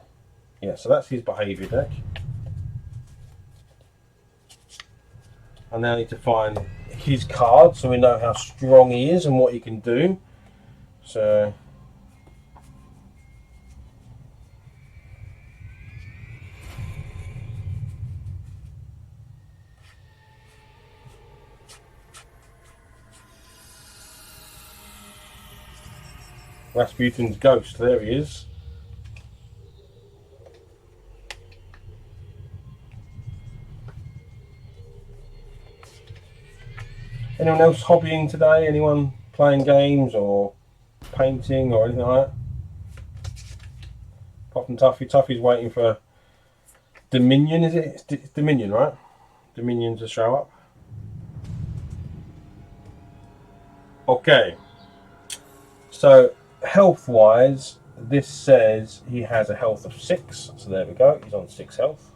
Yeah, so that's his behaviour deck. I now need to find his card so we know how strong he is and what he can do. So Rasputin's ghost, there he is. Anyone else hobbying today? Anyone playing games or painting or anything like that? Apart from Tuffy. Tuffy's waiting for Dominion, is it? It's Dominion, right? Dominion to show up. Okay. So health-wise, this says he has a health of 6. So there we go. He's on 6 health.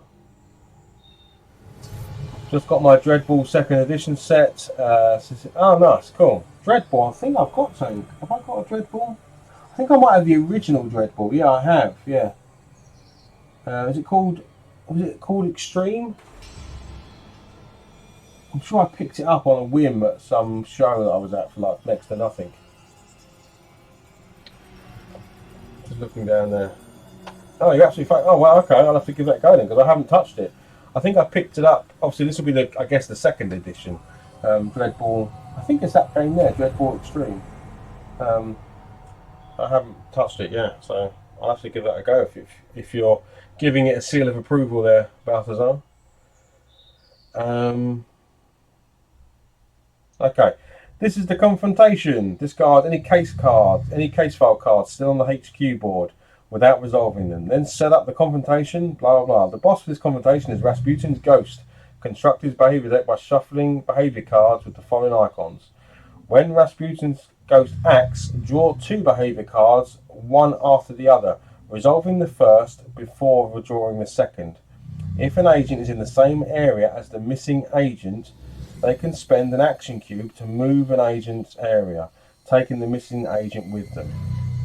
Just got my Dreadball 2nd edition set. Oh, nice, cool. Dreadball, I think I've got something. Have I got a Dreadball? I think I might have the original Dreadball. Yeah, I have. Yeah. Is it called? Was it called Extreme? I'm sure I picked it up on a whim at some show that I was at for like next to nothing. Just looking down there. Oh, you're absolutely fine. Oh, well, okay. I'll have to give that a go then because I haven't touched it. I think I picked it up. Obviously, this will be I guess the 2nd edition. Dreadball. I think it's that game there, Dreadball Extreme. I haven't touched it yet, so I'll have to give that a go if you're giving it a seal of approval there, Balthazar. Okay, this is the confrontation. Discard any case file cards still on the HQ board. without resolving them. Then set up the confrontation, blah blah blah. The boss for this confrontation is Rasputin's ghost. Construct his behavior deck by shuffling behavior cards with the following icons. When Rasputin's ghost acts, draw 2 behavior cards, one after the other, resolving the first before withdrawing the second. If an agent is in the same area as the missing agent, they can spend an action cube to move an agent's area, taking the missing agent with them.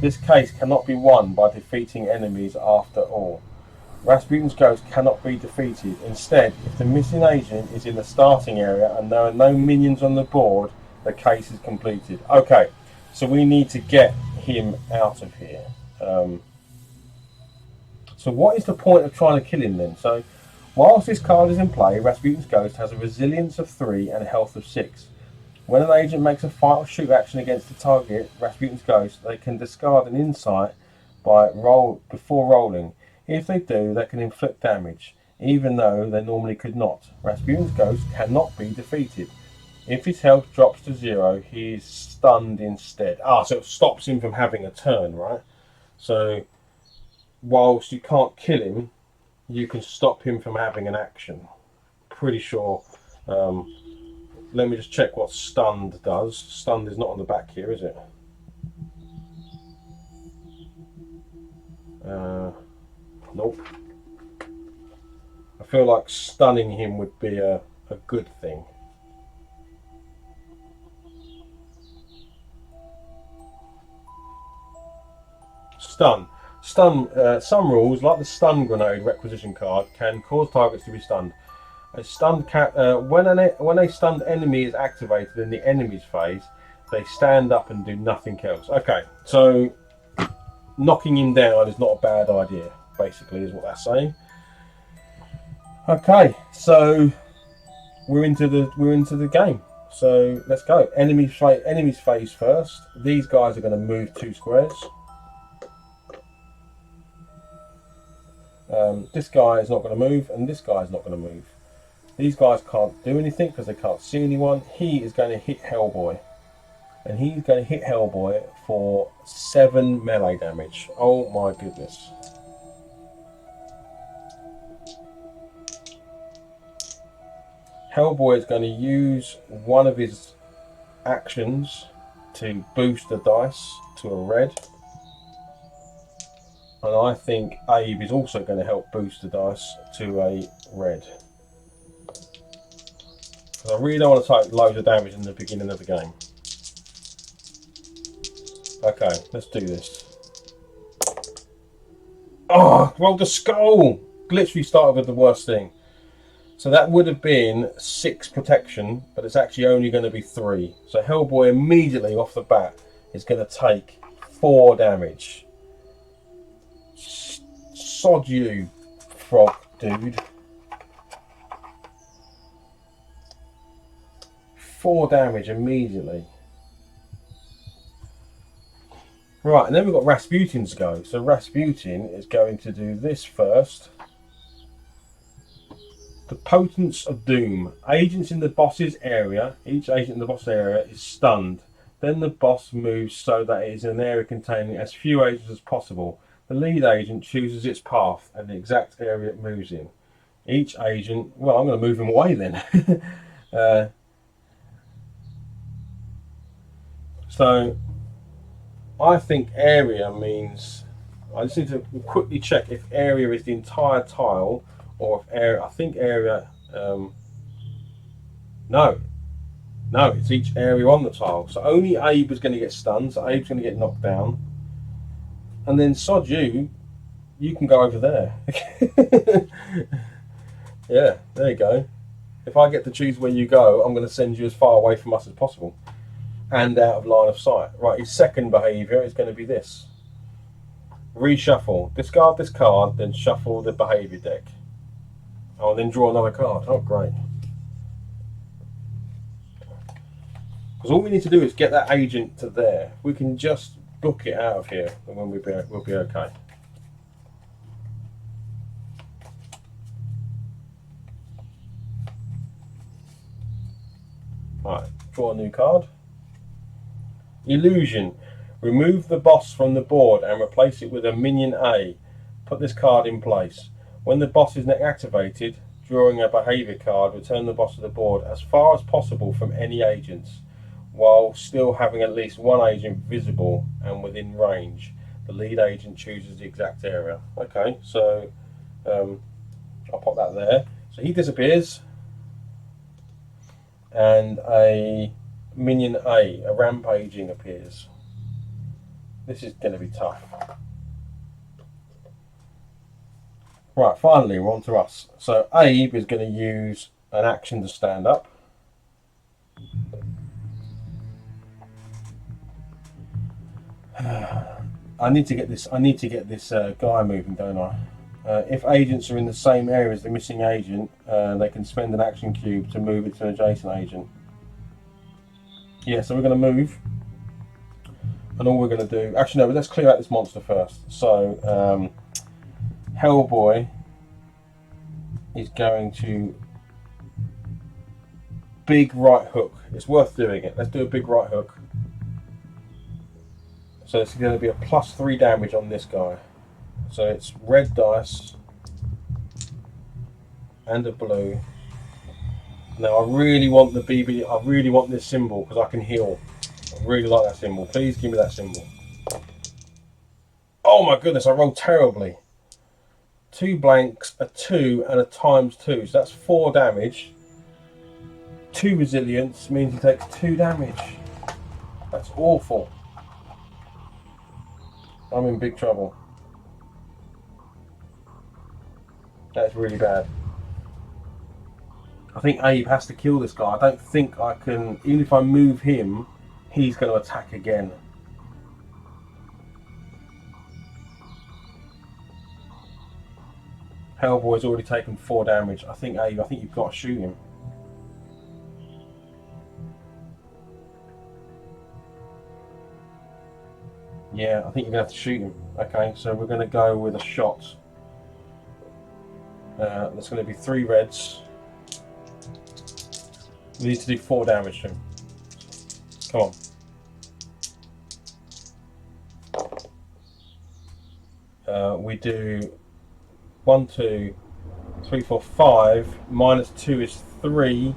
This case cannot be won by defeating enemies after all. Rasputin's ghost cannot be defeated. Instead, if the missing agent is in the starting area and there are no minions on the board, the case is completed. Okay, so we need to get him out of here. So what is the point of trying to kill him then? So whilst this card is in play, Rasputin's ghost has a resilience of 3 and a health of 6. When an agent makes a fight or shoot action against the target, Rasputin's ghost, they can discard an insight before rolling. If they do, they can inflict damage, even though they normally could not. Rasputin's ghost cannot be defeated. If his health drops to 0, he is stunned instead. So it stops him from having a turn, right? So whilst you can't kill him, you can stop him from having an action. Pretty sure. Let me just check what stunned does. Stunned is not on the back here, is it? Nope. I feel like stunning him would be a good thing. Stun. Some rules, like the stun grenade requisition card, can cause targets to be stunned. A stunned when a stunned enemy is activated in the enemy's phase, they stand up and do nothing else. Okay, so knocking him down is not a bad idea, basically, is what that's saying. Okay, so we're into the game. So let's go. Enemy's phase first. These guys are going to move 2 squares. This guy is not going to move, and this guy is not going to move. These guys can't do anything because they can't see anyone. He is going to hit HellBoy, and he's going to hit HellBoy for 7 melee damage. Oh my goodness. HellBoy is going to use one of his actions to boost the dice to a red. And I think Abe is also going to help boost the dice to a red. Because I really don't want to take loads of damage in the beginning of the game. Okay, let's do this. Oh, rolled a skull! Literally started with the worst thing. So that would have been 6 protection, but it's actually only going to be 3. So HellBoy immediately off the bat is going to take 4 damage. Sod you, frog dude. 4 damage immediately. Right, and then we've got Rasputin's go. So Rasputin is going to do this first. The Potence of Doom. Agents in the boss's area, each agent in the boss area is stunned. Then the boss moves so that it is in an area containing as few agents as possible. The lead agent chooses its path and the exact area it moves in. Each agent, well, I'm going to move him away then. So I think area means, I just need to quickly check if area is the entire tile or if area, I think area, no, it's each area on the tile. So only Abe is going to get stunned, so Abe's going to get knocked down. And then sod you can go over there. Yeah, there you go. If I get to choose where you go, I'm going to send you as far away from us as possible. And out of line of sight. Right, his second behaviour is going to be this. Reshuffle. Discard this card, then shuffle the behaviour deck. Oh, and then draw another card. Oh, great. Because all we need to do is get that agent to there. We can just book it out of here, and then we'll be okay. Right, draw a new card. Illusion. Remove the boss from the board and replace it with a minion A. Put this card in place. When the boss is activated, drawing a behaviour card, return the boss to the board as far as possible from any agents, while still having at least one agent visible and within range. The lead agent chooses the exact area. Okay, so I'll pop that there. So he disappears, and a minion a rampaging appears. This is going to be tough. Right, finally we're on to us. So Abe is going to use an action to stand up. I need to get this guy moving, don't I? If agents are in the same area as the missing agent, they can spend an action cube to move it to an adjacent agent. Yeah, so we're going to move. And all we're going to do... Actually, no, let's clear out this monster first. So, HellBoy is going to... Big right hook. It's worth doing it. Let's do a big right hook. So it's going to be a +3 damage on this guy. So it's red dice and a blue. Now I really want the BB. I really want this symbol because I can heal. I really like that symbol. Please give me that symbol. Oh my goodness! I rolled terribly. 2 blanks, a 2, and a ×2. So that's 4 damage. 2 resilience means he takes 2 damage. That's awful. I'm in big trouble. That's really bad. I think Abe has to kill this guy. I don't think I can... Even if I move him, he's going to attack again. HellBoy's already taken 4 damage. I think Abe, I think you've got to shoot him. Yeah, I think you're going to have to shoot him. Okay, so we're going to go with a shot. There's going to be 3 reds. We need to do 4 damage to him. Come on. We do 1, 2, 3, 4, 5. -2 is 3.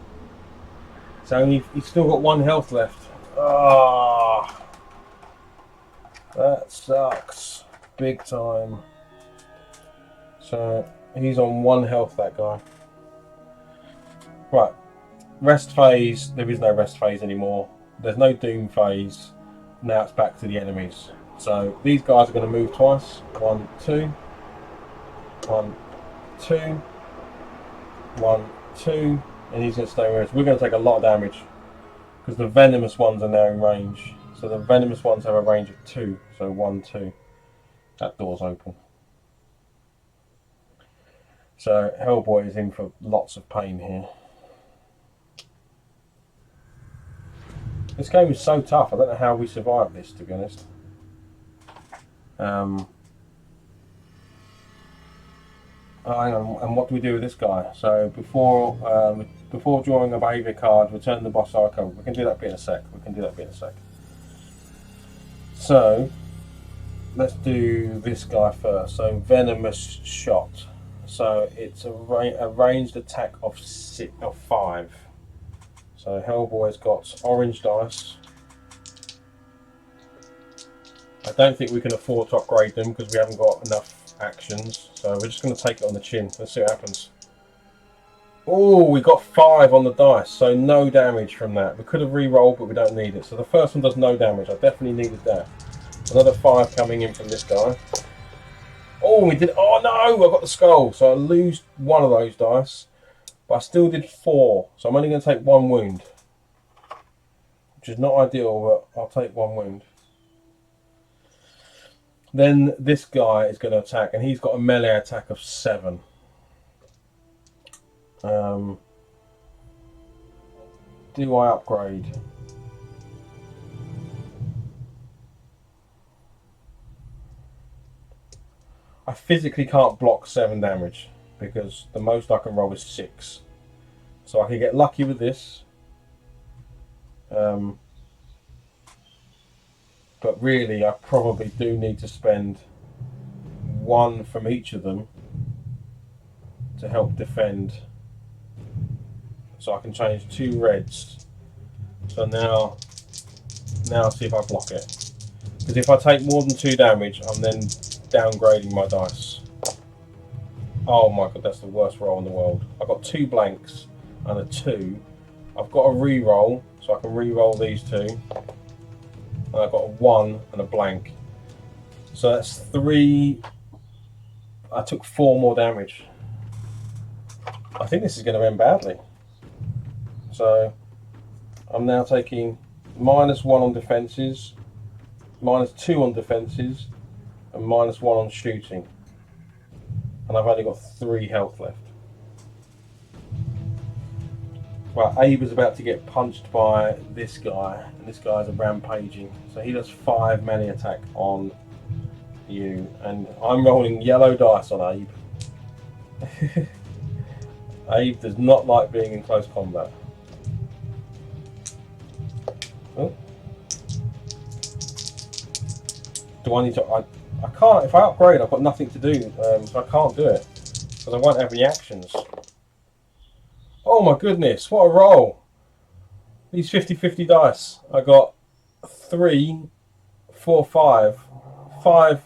So only he's still got 1 health left. Ah. That sucks big time. So he's on 1 health, that guy. Right, rest phase. There is no rest phase anymore. There's no doom phase. Now it's back to the enemies. So these guys are going to move twice. 1, 2. 1, 2. 1, 2. And he's going to stay where he is. We're going to take a lot of damage because the venomous ones are now in range. So the venomous ones have a range of 2. So 1, 2. That door's open. So HellBoy is in for lots of pain here. This game is so tough. I don't know how we survived this, to be honest. Hang on, and what do we do with this guy? So before drawing a behaviour card, return the boss icon. We can do that bit in a sec. So let's do this guy first. So venomous shot. So it's a ranged attack of 5. So HellBoy's got orange dice. I don't think we can afford to upgrade them because we haven't got enough actions. So we're just going to take it on the chin. Let's see what happens. Oh, we got 5 on the dice, so no damage from that. We could have re-rolled, but we don't need it. So the first one does no damage. I definitely needed that. Another 5 coming in from this guy. Oh, we did. Oh no, I got the skull. So I lose 1 of those dice, but I still did 4. So I'm only going to take 1 wound, which is not ideal, but I'll take 1 wound. Then this guy is going to attack, and he's got a melee attack of 7. Do I upgrade? I physically can't block 7 damage because the most I can roll is 6. So I can get lucky with this. But really, I probably do need to spend one from each of them to help defend. So I can change 2 reds. So now see if I block it. Because if I take more than 2 damage, I'm then downgrading my dice. Oh my god, that's the worst roll in the world. I've got 2 blanks and a 2. I've got a re-roll, so I can re-roll these 2. And I've got a 1 and a blank. So that's 3. I took 4 more damage. I think this is going to end badly. So I'm now taking -1 on defences, -2 on defences, and -1 on shooting. And I've only got 3 health left. Well, Abe is about to get punched by this guy, and this guy's a rampaging. So he does 5 melee attack on you, and I'm rolling yellow dice on Abe. Abe does not like being in close combat. Oh. Do I need to? I can't. If I upgrade, I've got nothing to do, so I can't do it because I won't have any actions. Oh my goodness! What a roll! These 50-50 dice. I got 3, 4, 5, 5.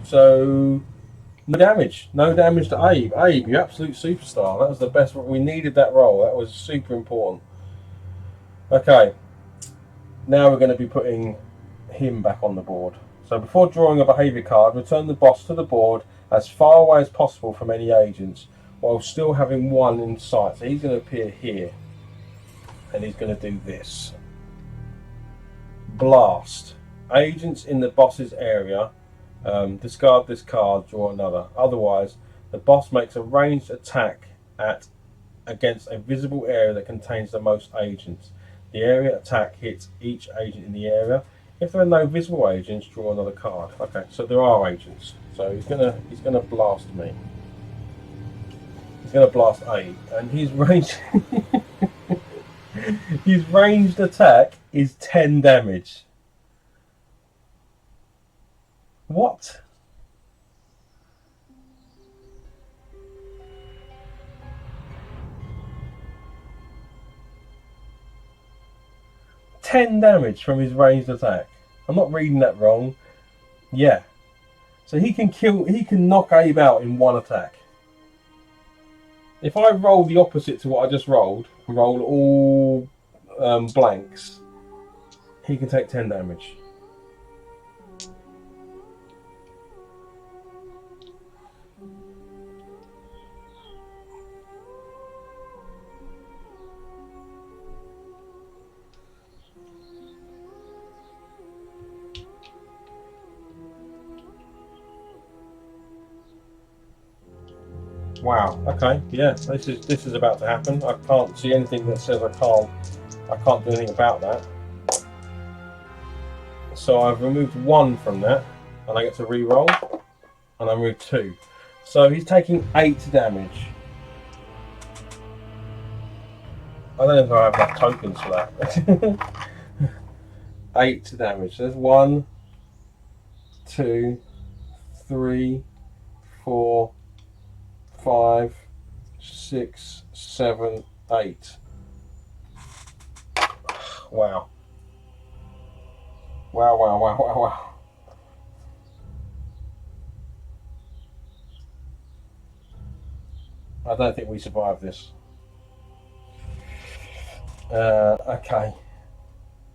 So no damage. No damage to Abe. Abe, you absolute superstar. That was the best. We needed that roll. That was super important. Okay. Now we're going to be putting him back on the board. So before drawing a behaviour card, return the boss to the board as far away as possible from any agents while still having 1 in sight. So he's going to appear here and he's going to do this. Blast. Agents in the boss's area, discard this card, draw another. Otherwise, the boss makes a ranged attack against a visible area that contains the most agents. The area attack hits each agent in the area. If there are no visible agents, draw another card. Okay, so there are agents. So he's gonna blast me. He's gonna blast Abe, and his range his ranged attack is 10 damage. What? Ten damage from his ranged attack. I'm not reading that wrong. Yeah. So he can knock Abe out in 1 attack. If I roll the opposite to what I just rolled, and roll all blanks, he can take 10 damage. Wow. Okay. Yeah. This is about to happen. I can't see anything that says I can't do anything about that. So I've removed 1 from that, and I get to re-roll, and I remove 2. So he's taking 8 damage. I don't know if I have enough tokens for that. 8 damage. There's 1, 2, 3, 4, 5, 6, 7, 8. Wow. Wow, wow, wow, wow, wow. I don't think we survived this. Okay.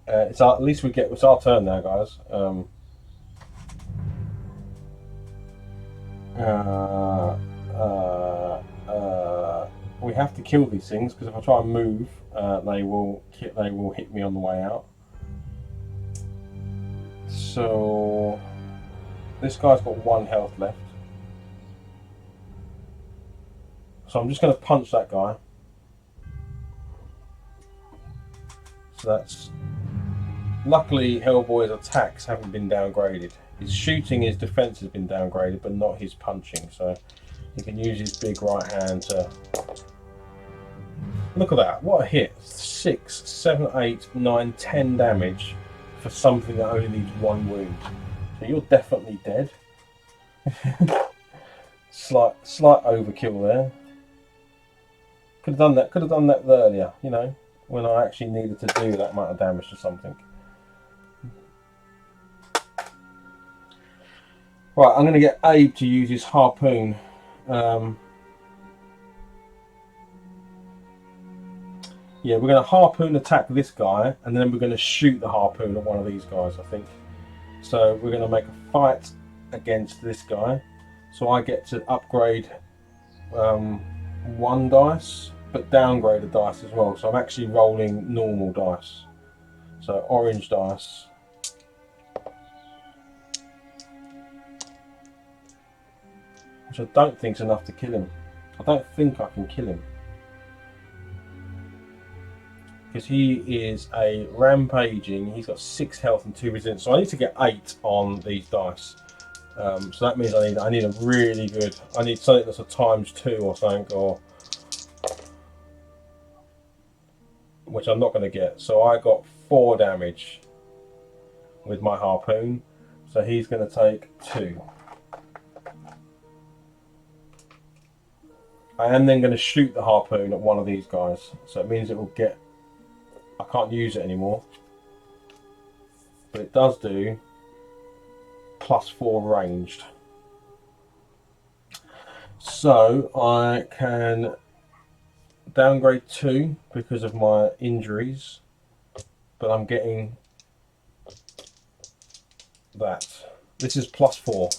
It's our turn now, guys. We have to kill these things because if I try and move, they will hit me on the way out. So this guy's got 1 health left. So I'm just going to punch that guy. So that's... Luckily, HellBoy's attacks haven't been downgraded. His shooting, his defense has been downgraded, but not his punching. So he can use his big right hand to... Look at that, what a hit. 6, 7, 8, 9, 10 damage for for something that only needs 1 wound. So you're definitely dead. slight overkill there. Could have done that. Could have done that earlier. You know, when I actually needed to do that amount of damage to something. Right, I'm going to get Abe to use his harpoon. Yeah, we're going to harpoon attack this guy, and then we're going to shoot the harpoon at one of these guys, I think. So we're going to make a fight against this guy. So I get to upgrade 1 dice, but downgrade a dice as well. So I'm actually rolling normal dice. So orange dice. Which I don't think is enough to kill him. I don't think I can kill him. Because he is a rampaging, he's got 6 health and 2 resilience. So I need to get 8 on these dice. So that means I need a really good, I need something that's a ×2 or something, or which I'm not going to get. So I got 4 damage with my harpoon. So he's going to take 2. I am then going to shoot the harpoon at one of these guys. So it means it will get, I can't use it anymore. But it does do +4 ranged. So I can downgrade 2 because of my injuries. But I'm getting that. This is +4.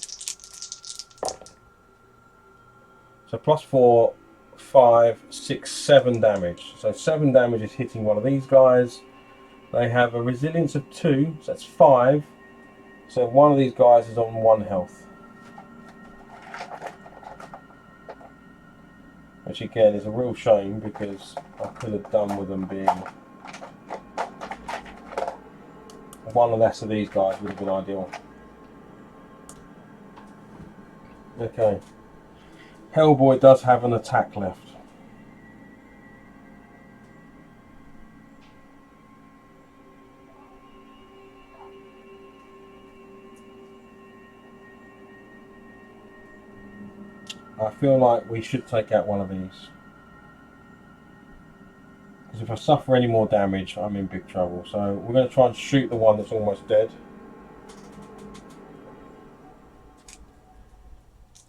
So +4, 5, 6, 7 damage. So 7 damage is hitting one of these guys. They have a resilience of 2, so that's 5. So one of these guys is on 1 health. Which again is a real shame because I could have done with them being 1 less of these guys would have been ideal. Okay. HellBoy does have an attack left. I feel like we should take out one of these. Because if I suffer any more damage, I'm in big trouble. So we're going to try and shoot the one that's almost dead.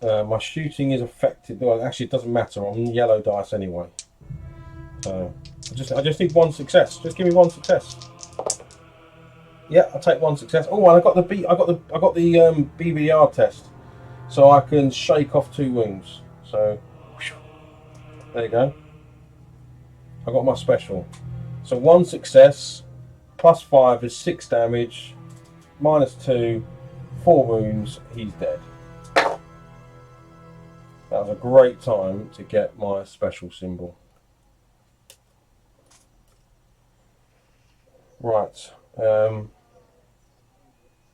My shooting is affected. Well, actually, it doesn't matter. I'm on yellow dice anyway. So I just need 1 success. Just give me 1 success. Yeah, I'll take 1 success. Oh, and I got the BBR test, so I can shake off 2 wounds. So there you go. I got my special. So 1 success, +5 is 6 damage, -2, 4 wounds. He's dead. That was a great time to get my special symbol. Right.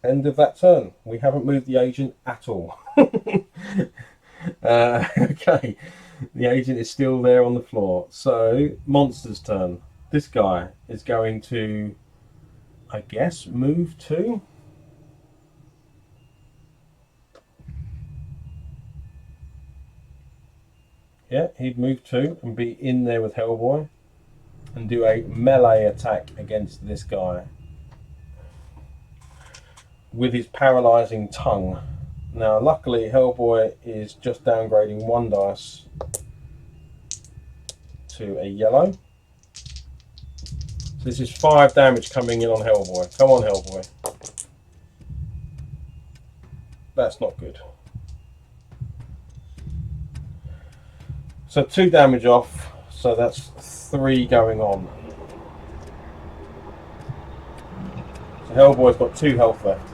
End of that turn. We haven't moved the agent at all. Okay. The agent is still there on the floor. So, monster's turn. This guy is going to, I guess, move to. Yeah, he'd move 2 and be in there with HellBoy and do a melee attack against this guy with his paralysing tongue. Now, luckily, HellBoy is just downgrading 1 dice to a yellow. So this is 5 damage coming in on HellBoy. Come on, HellBoy. That's not good. So 2 damage off, so that's 3 going on. So HellBoy's got 2 health left.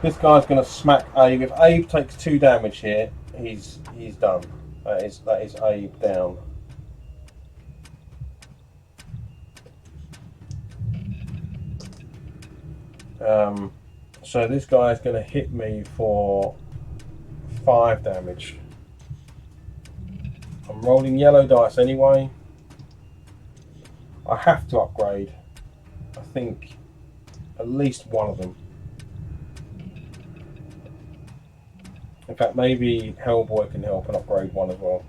This guy's going to smack Abe. If Abe takes 2 damage here, he's done. That is Abe down. So this guy's going to hit me for 5 damage. I'm rolling yellow dice anyway. I have to upgrade. I think at least one of them. In fact, maybe HellBoy can help and upgrade one as well.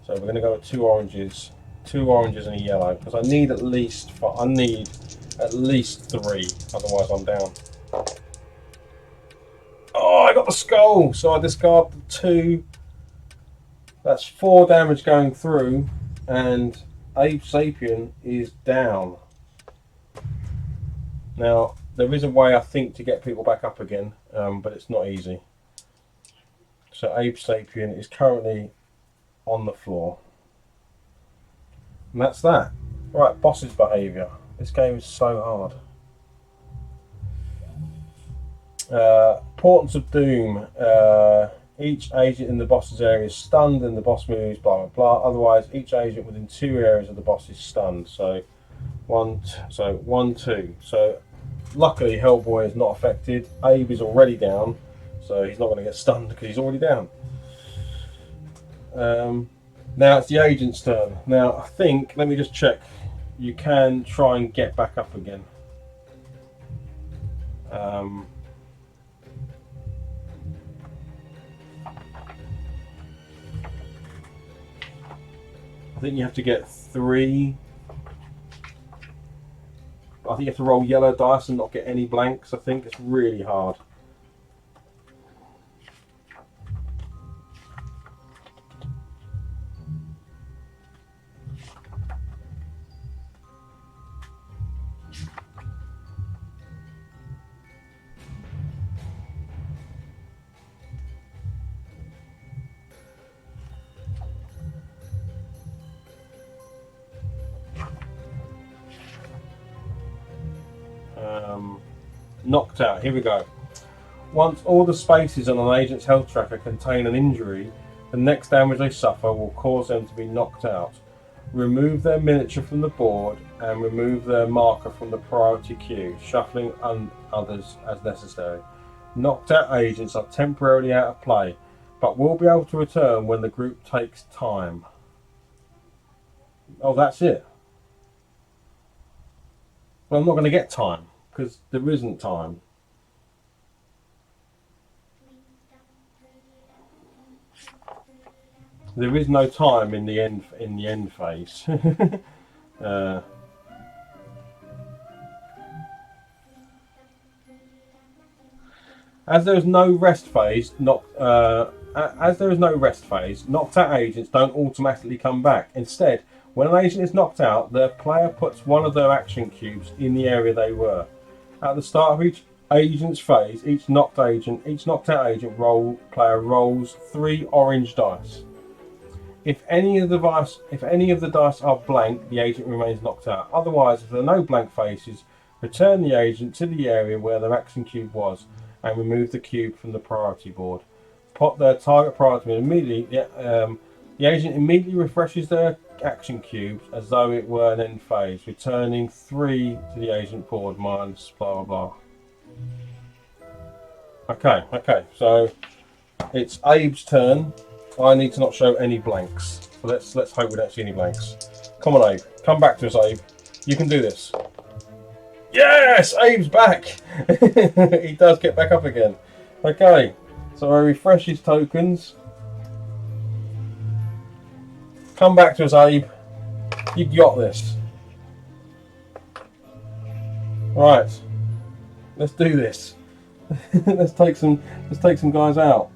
So we're going to go with 2 oranges, 2 oranges and a yellow, because I need at least 3. Otherwise, I'm down. Oh, I got the skull, so I discard the 2. That's 4 damage going through, and Abe Sapien is down. Now, there is a way, I think, to get people back up again, but it's not easy. So Abe Sapien is currently on the floor. And that's that. Right, boss's behaviour. This game is so hard. Portents of Doom. Each agent in the boss's area is stunned and the boss moves, blah blah blah. Otherwise, each agent within 2 areas of the boss is stunned. So 1, 2. So luckily HellBoy is not affected. Abe is already down, so he's not going to get stunned because he's already down. Now it's the agent's turn. Now I think, let me just check, you can try and get back up again. I think you have to get 3. I think you have to roll yellow dice and not get any blanks. I think it's really hard. Knocked out. Here we go. Once all the spaces on an agent's health tracker contain an injury, the next damage they suffer will cause them to be knocked out. Remove their miniature from the board and remove their marker from the priority queue, shuffling others as necessary. Knocked out agents are temporarily out of play, but will be able to return when the group takes time. Oh, that's it. Well, I'm not going to get time, because there isn't time. There is no time in the end phase. As there is no rest phase, knocked out agents don't automatically come back. Instead, when an agent is knocked out, the player puts one of their action cubes in the area they were. At the start of each agent's phase, each knocked out agent player rolls 3 orange dice. If any of the dice are blank, the agent remains knocked out. Otherwise, if there are no blank faces, return the agent to the area where their action cube was and remove the cube from the priority board. Put their target priority immediately. The agent immediately refreshes their action cubes as though it were an end phase, returning 3 to the agent board minus blah blah blah. Okay, so it's Abe's turn. I need to not show any blanks. So let's hope we don't see any blanks. Come on, Abe. Come back to us, Abe. You can do this. Yes! Abe's back! He does get back up again. Okay, so I refresh his tokens. Come back to us, Abe. You got this. Right. Let's do this. let's take some guys out.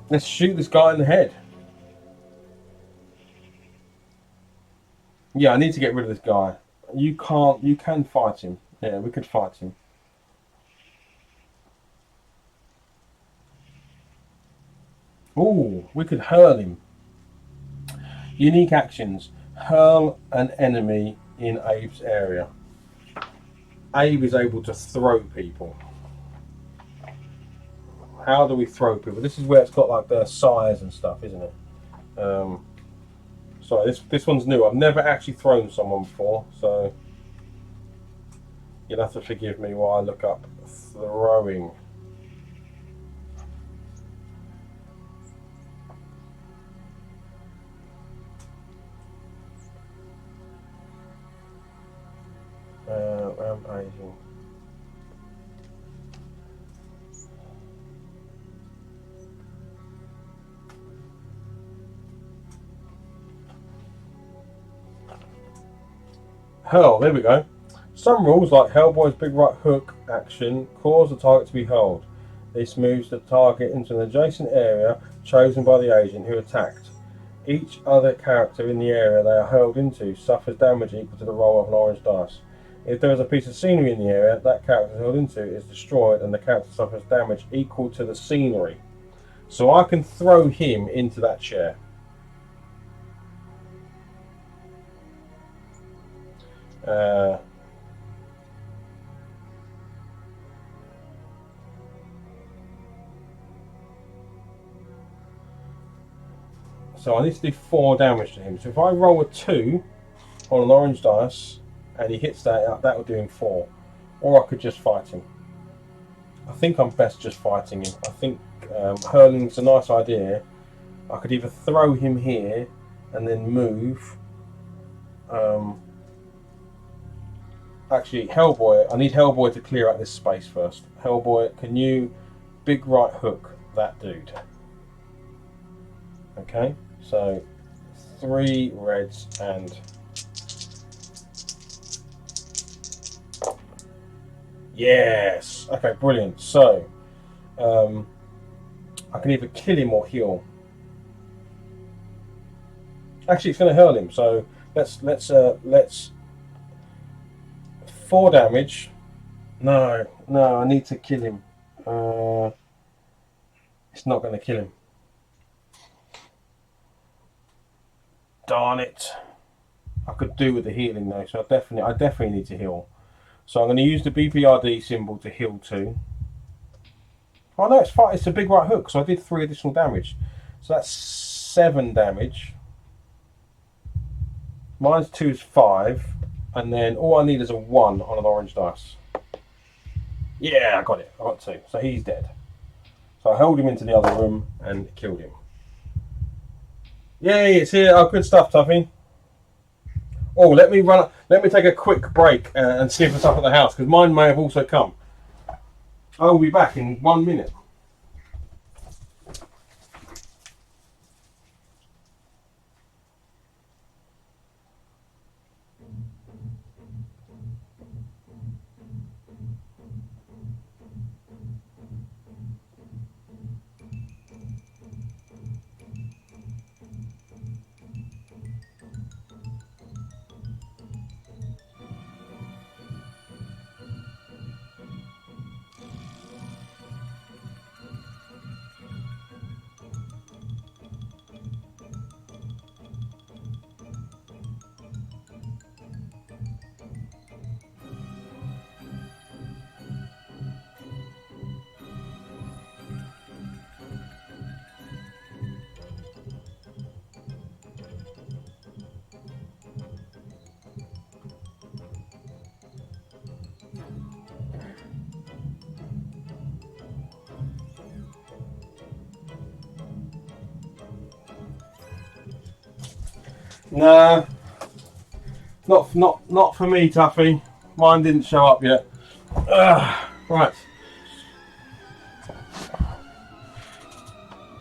Let's shoot this guy in the head. Yeah, I need to get rid of this guy. You can fight him. Yeah, we could fight him. Ooh, we could hurl him. Unique actions. Hurl an enemy in Abe's area. Abe is able to throw people. How do we throw people? This is where it's got like the size and stuff, isn't it? Sorry, this one's new. I've never actually thrown someone before, so you'll have to forgive me while I look up throwing. Aging. Hurl, there we go. Some rules, like HellBoy's big right hook action, cause the target to be hurled. This moves the target into an adjacent area chosen by the agent who attacked. Each other character in the area they are hurled into suffers damage equal to the roll of an orange dice. If there is a piece of scenery in the area that character is hurled into is destroyed and the character suffers damage equal to the scenery. So I can throw him into that chair. So I need to do 4 damage to him. So if I roll a 2 on an orange dice and he hits that, that will do him 4. Or I could just fight him. I think I'm best just fighting him. I think hurling's a nice idea. I could either throw him here and then move. Actually, HellBoy, I need HellBoy to clear out this space first. HellBoy, can you big right hook that dude? Okay, so 3 reds and yes. Okay, brilliant. So I can either kill him or heal. Actually, it's going to hurl him. So let's 4 damage. No, I need to kill him. It's not going to kill him. Darn it! I could do with the healing though, so I definitely need to heal. So I'm going to use the BPRD symbol to heal 2. Oh no, it's fine. It's a big right hook, so I did 3 additional damage. So that's 7 damage. Minus 2 is 5, and then all I need is a 1 on an orange dice. Yeah, I got it. I got 2, so he's dead. So I held him into the other room and killed him. Yay, it's here. Oh, good stuff, Tuffy. Oh, let me take a quick break and see if it's up at the house, because mine may have also come. I will be back in 1 minute. Nah, not for me, Tuffy. Mine didn't show up yet. Right.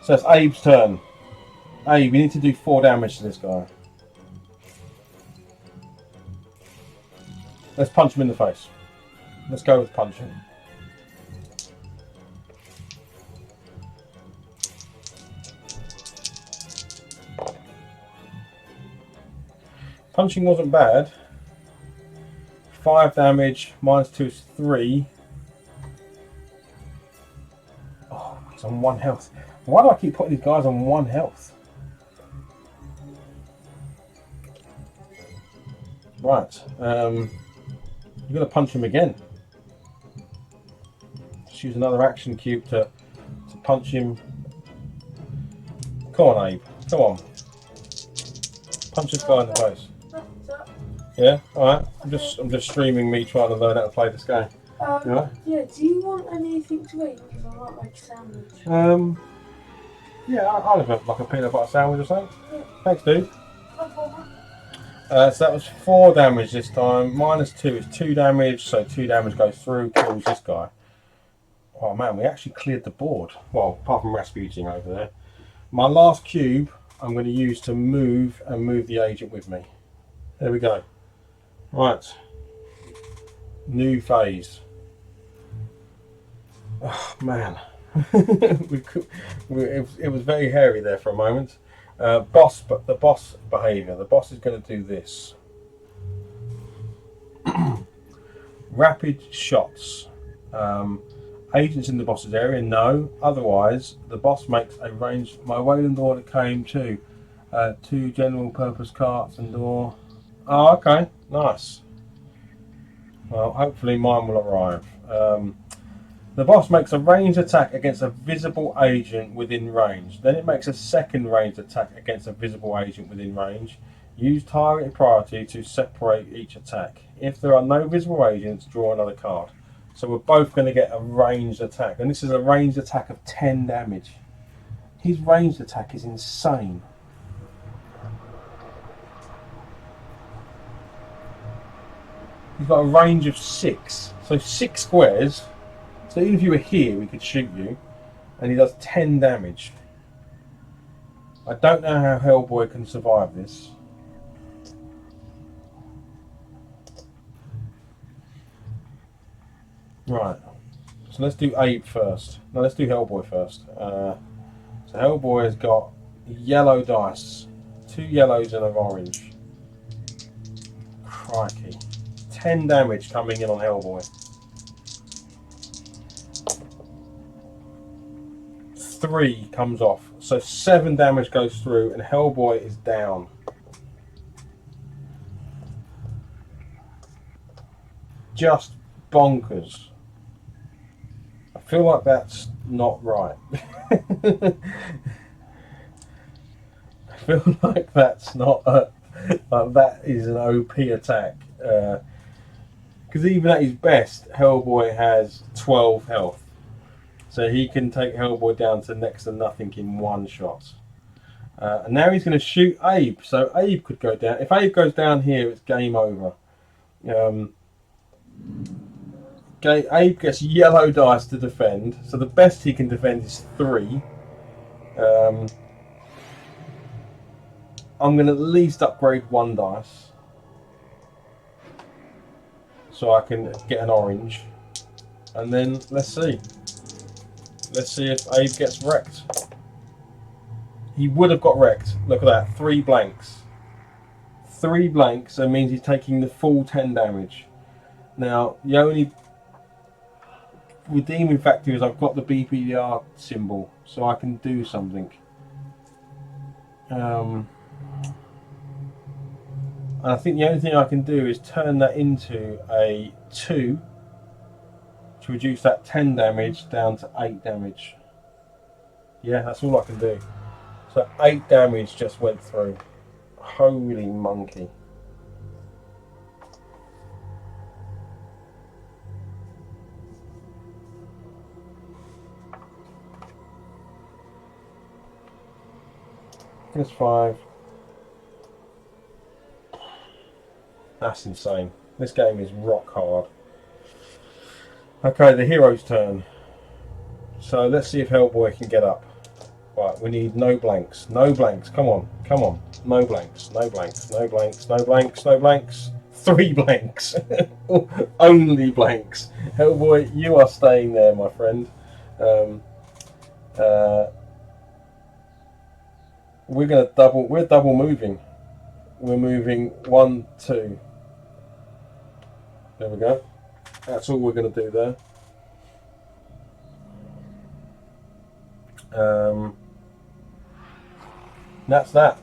So it's Abe's turn. Abe, we need to do 4 damage to this guy. Let's punch him in the face. Let's go with punching. Punching wasn't bad. 5 damage, minus 2 is 3. Oh, he's on 1 health. Why do I keep putting these guys on 1 health? Right, you're going to punch him again. Just use another action cube to punch him. Come on, Abe. Come on. Punch this guy in the face. Yeah, alright. I'm just streaming me trying to learn how to play this game. Yeah, do you want anything to eat? Because I might make a sandwich. Yeah, I'll have like a peanut butter sandwich or something. Yeah. Thanks, dude. So that was 4 damage this time. -2 is 2 damage, so 2 damage goes through, kills this guy. Oh man, we actually cleared the board. Well, apart from Rasputin over there. My last cube I'm going to use to move the agent with me. There we go. Right. New phase. Oh man. It was very hairy there for a moment. The boss behaviour. The boss is going to do this. Rapid shots. Agents in the boss's area? No. Otherwise, the boss makes a range. My Wayland order came too. 2 general purpose carts and door. Oh, okay. Nice. Well, hopefully mine will arrive. The boss makes a ranged attack against a visible agent within range. Then it makes a second ranged attack against a visible agent within range. Use target priority to separate each attack. If there are no visible agents, draw another card. So we're both going to get a ranged attack. And this is a ranged attack of 10 damage. His ranged attack is insane. He's got a range of 6. So 6 squares. So even if you were here, we could shoot you. And he does 10 damage. I don't know how HellBoy can survive this. Right. So let's do Abe first. No, let's do HellBoy first. So HellBoy has got yellow dice. 2 yellows and an orange. Crikey. 10 damage coming in on HellBoy. 3 comes off. So 7 damage goes through and HellBoy is down. Just bonkers. I feel like that's not right. I feel like that's not that is an OP attack. Because even at his best, HellBoy has 12 health. So he can take HellBoy down to next to nothing in 1 shot. And now he's going to shoot Abe. So Abe could go down. If Abe goes down here, it's game over. Abe gets yellow dice to defend. So the best he can defend is 3. I'm going to at least upgrade 1 dice. So I can get an orange. And then let's see. Let's see if Abe gets wrecked. He would have got wrecked. Look at that. 3 blanks. 3 blanks. That means he's taking the full 10 damage. Now, the only redeeming factor is I've got the BPDR symbol. So I can do something. And I think the only thing I can do is turn that into a 2. To reduce that 10 damage down to 8 damage. Yeah, that's all I can do. So 8 damage just went through. Holy monkey. That's 5. That's insane. This game is rock hard. Okay, the hero's turn. So let's see if HellBoy can get up. Right, we need no blanks. No blanks. Come on. Come on. No blanks. No blanks. No blanks. No blanks. No blanks. 3 blanks. Only blanks. HellBoy, you are staying there, my friend. We're double moving. We're moving 1, 2. There we go. That's all we're going to do there. That's that.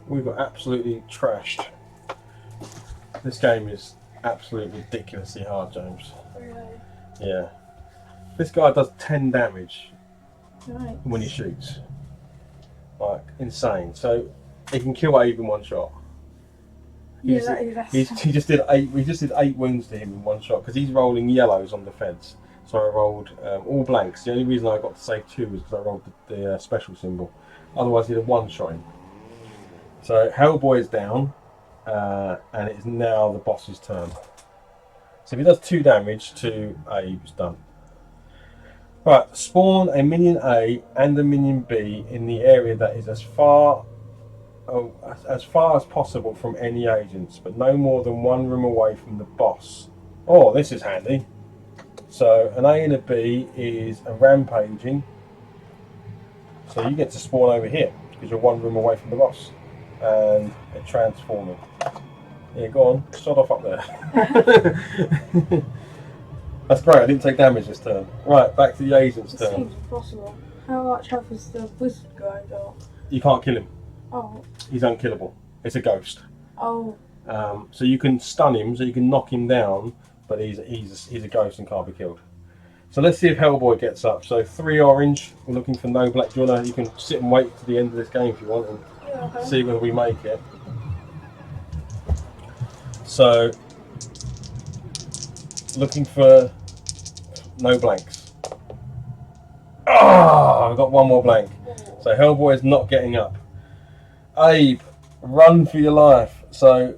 We got absolutely trashed. This game is absolutely ridiculously hard, James. Really? Yeah. This guy does 10 damage Right. when he shoots. Like, insane. So, he can kill Abe in 1 shot. He just did 8. We just did 8 wounds to him in 1 shot because he's rolling yellows on defense. So I rolled all blanks. The only reason I got to save 2 was because I rolled the special symbol. Otherwise, he'd have 1 shot him. So Hellboy is down, and it is now the boss's turn. So if he does 2 damage to Abe, it's done. Right, spawn a minion A and a minion B in the area that is as far as possible from any agents, but no more than 1 room away from the boss. Oh, this is handy. So an A and a B is a rampaging. So you get to spawn over here because you're 1 room away from the boss, and a transforming. Yeah, go on, start off up there. That's great, I didn't take damage this turn. Right, back to the agent's It turn. seems impossible. How much health has the wizard guy got? You can't kill him. Oh. He's unkillable. It's a ghost. Oh. So you can stun him, so you can knock him down, but he's a ghost and can't be killed. So let's see if Hellboy gets up. So 3 orange. We're looking for no black. Do you can sit and wait to the end of this game if you want, and Yeah, see whether we make it. So looking for no blanks. Ah, I've got 1 more blank. So Hellboy is not getting up. Abe, run for your life. So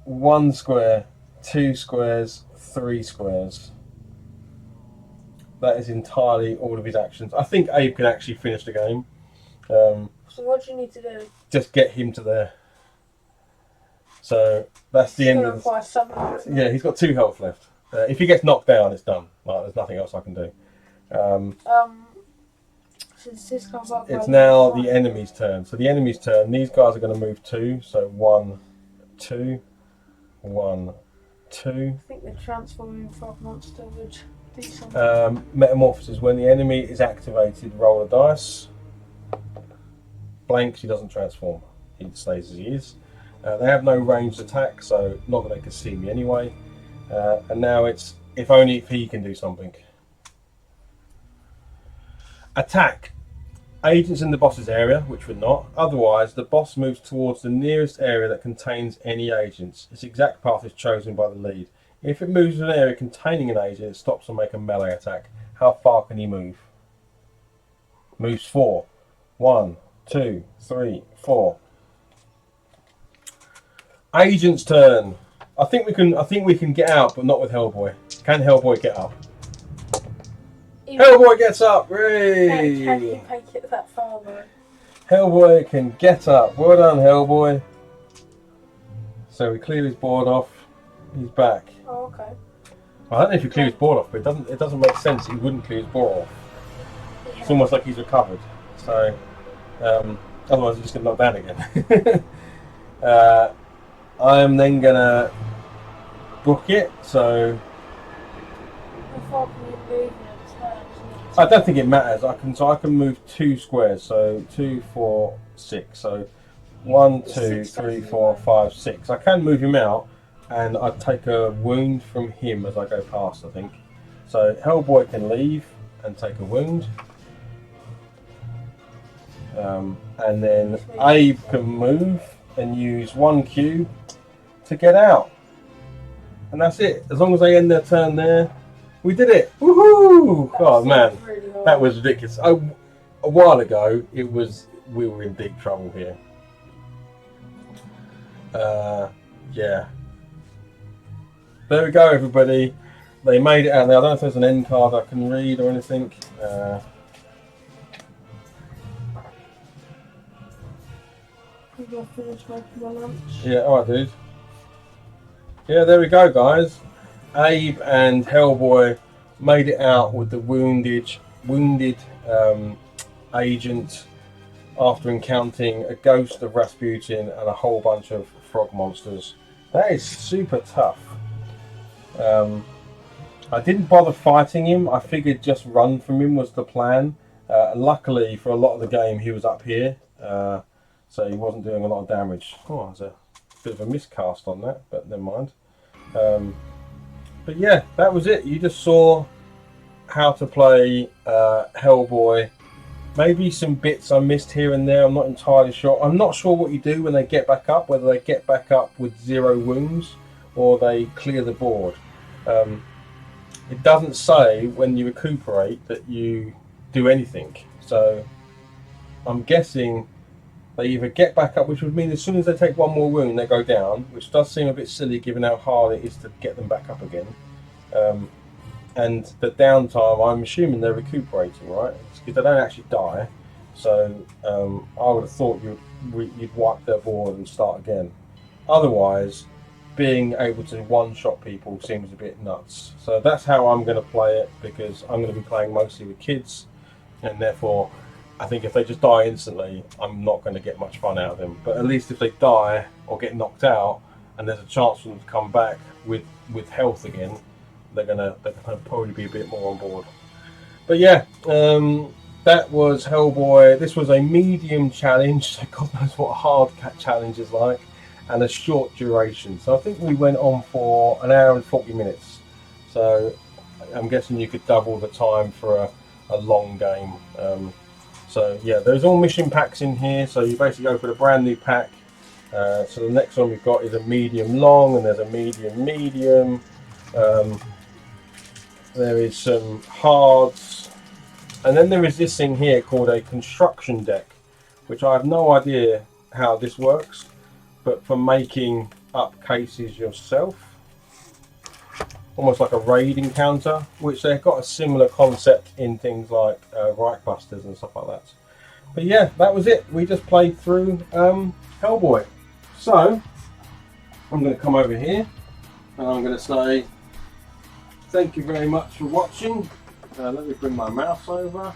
1 square, 2 squares, 3 squares. That is entirely all of his actions. I think Abe can actually finish the game. So what do you need to do? Just get him to there. So that's the end of the... Yeah, he's got 2 health left. If he gets knocked down, it's done. Like, there's nothing else I can do. Since this comes up, it's now the enemy's turn. So the enemy's turn, these guys are going to move 2. So 1, 2, 1, 2. I think the transforming frog monster would do something. Metamorphosis. When the enemy is activated, roll a dice. Blank, he doesn't transform. He stays as he is. They have no ranged attack, so not that they can see me anyway. And now it's if only if he can do something. Attack. Agents in the boss's area, which we're not. Otherwise, the boss moves towards the nearest area that contains any agents. Its exact path is chosen by the lead. If it moves to an area containing an agent, it stops and makes a melee attack. How far can he move? Moves 4. 1, 2, 3, 4. Agent's turn. I think we can get out, but not with Hellboy. Can Hellboy get up? Hellboy gets up! Can you make it that far though? Hellboy can get up. Well done, Hellboy. So we clear his board off. He's back. Oh, okay. I don't know if you clear his board off, but it doesn't make sense he wouldn't clear his board off. Yeah. It's almost like he's recovered. So otherwise he's just going to knock down again. I am then going to book it. So how far can you move? I don't think it matters. I can move 2 squares. So 2, 4, 6. So 1, 2, 3, 4, 5, 6. I can move him out, and I take a wound from him as I go past. I think. So Hellboy can leave and take a wound, and then Abe can move and use 1 Q to get out, and that's it. As long as they end their turn there. We did it! Woohoo! Oh man, that was ridiculous. A while ago, we were in deep trouble here. Yeah. There we go, everybody. They made it out. Now I don't know if there's an end card I can read or anything. Yeah, alright, dude. Yeah, there we go, guys. Abe and Hellboy made it out with the wounded agent after encountering a ghost of Rasputin and a whole bunch of frog monsters. That is super tough. I didn't bother fighting him. I figured just run from him was the plan. Luckily, for a lot of the game, he was up here, so he wasn't doing a lot of damage. Oh, there's a bit of a miscast on that, but never mind. But yeah, that was it. You just saw how to play Hellboy. Maybe some bits I missed here and there. I'm not entirely sure. I'm not sure what you do when they get back up, whether they get back up with 0 wounds or they clear the board. It doesn't say when you recuperate that you do anything. So I'm guessing they either get back up, which would mean as soon as they take one more wound, they go down, which does seem a bit silly given how hard it is to get them back up again. And the downtime, I'm assuming they're recuperating, right? Because they don't actually die. So I would have thought you'd wipe their board and start again. Otherwise, being able to one-shot people seems a bit nuts. So that's how I'm going to play it, because I'm going to be playing mostly with kids, and therefore I think if they just die instantly, I'm not going to get much fun out of them. But at least if they die or get knocked out and there's a chance for them to come back with health again, they're gonna probably be a bit more on board. But yeah, that was HellBoy. This was a medium challenge, so God knows what a hard cat challenge is like, and a short duration. So I think we went on for an hour and 40 minutes. So I'm guessing you could double the time for a long game. So yeah, there's all mission packs in here. So you basically open a brand new pack. So the next one we've got is a medium long, and there's a medium. There is some hards, and then there is this thing here called a construction deck, which I have no idea how this works, but for making up cases yourself, almost like a raid encounter, which they've got a similar concept in things like Reichbusters and stuff like that. But yeah, that was it. We just played through HellBoy. So I'm going to come over here and I'm going to say thank you very much for watching. Let me bring my mouse over.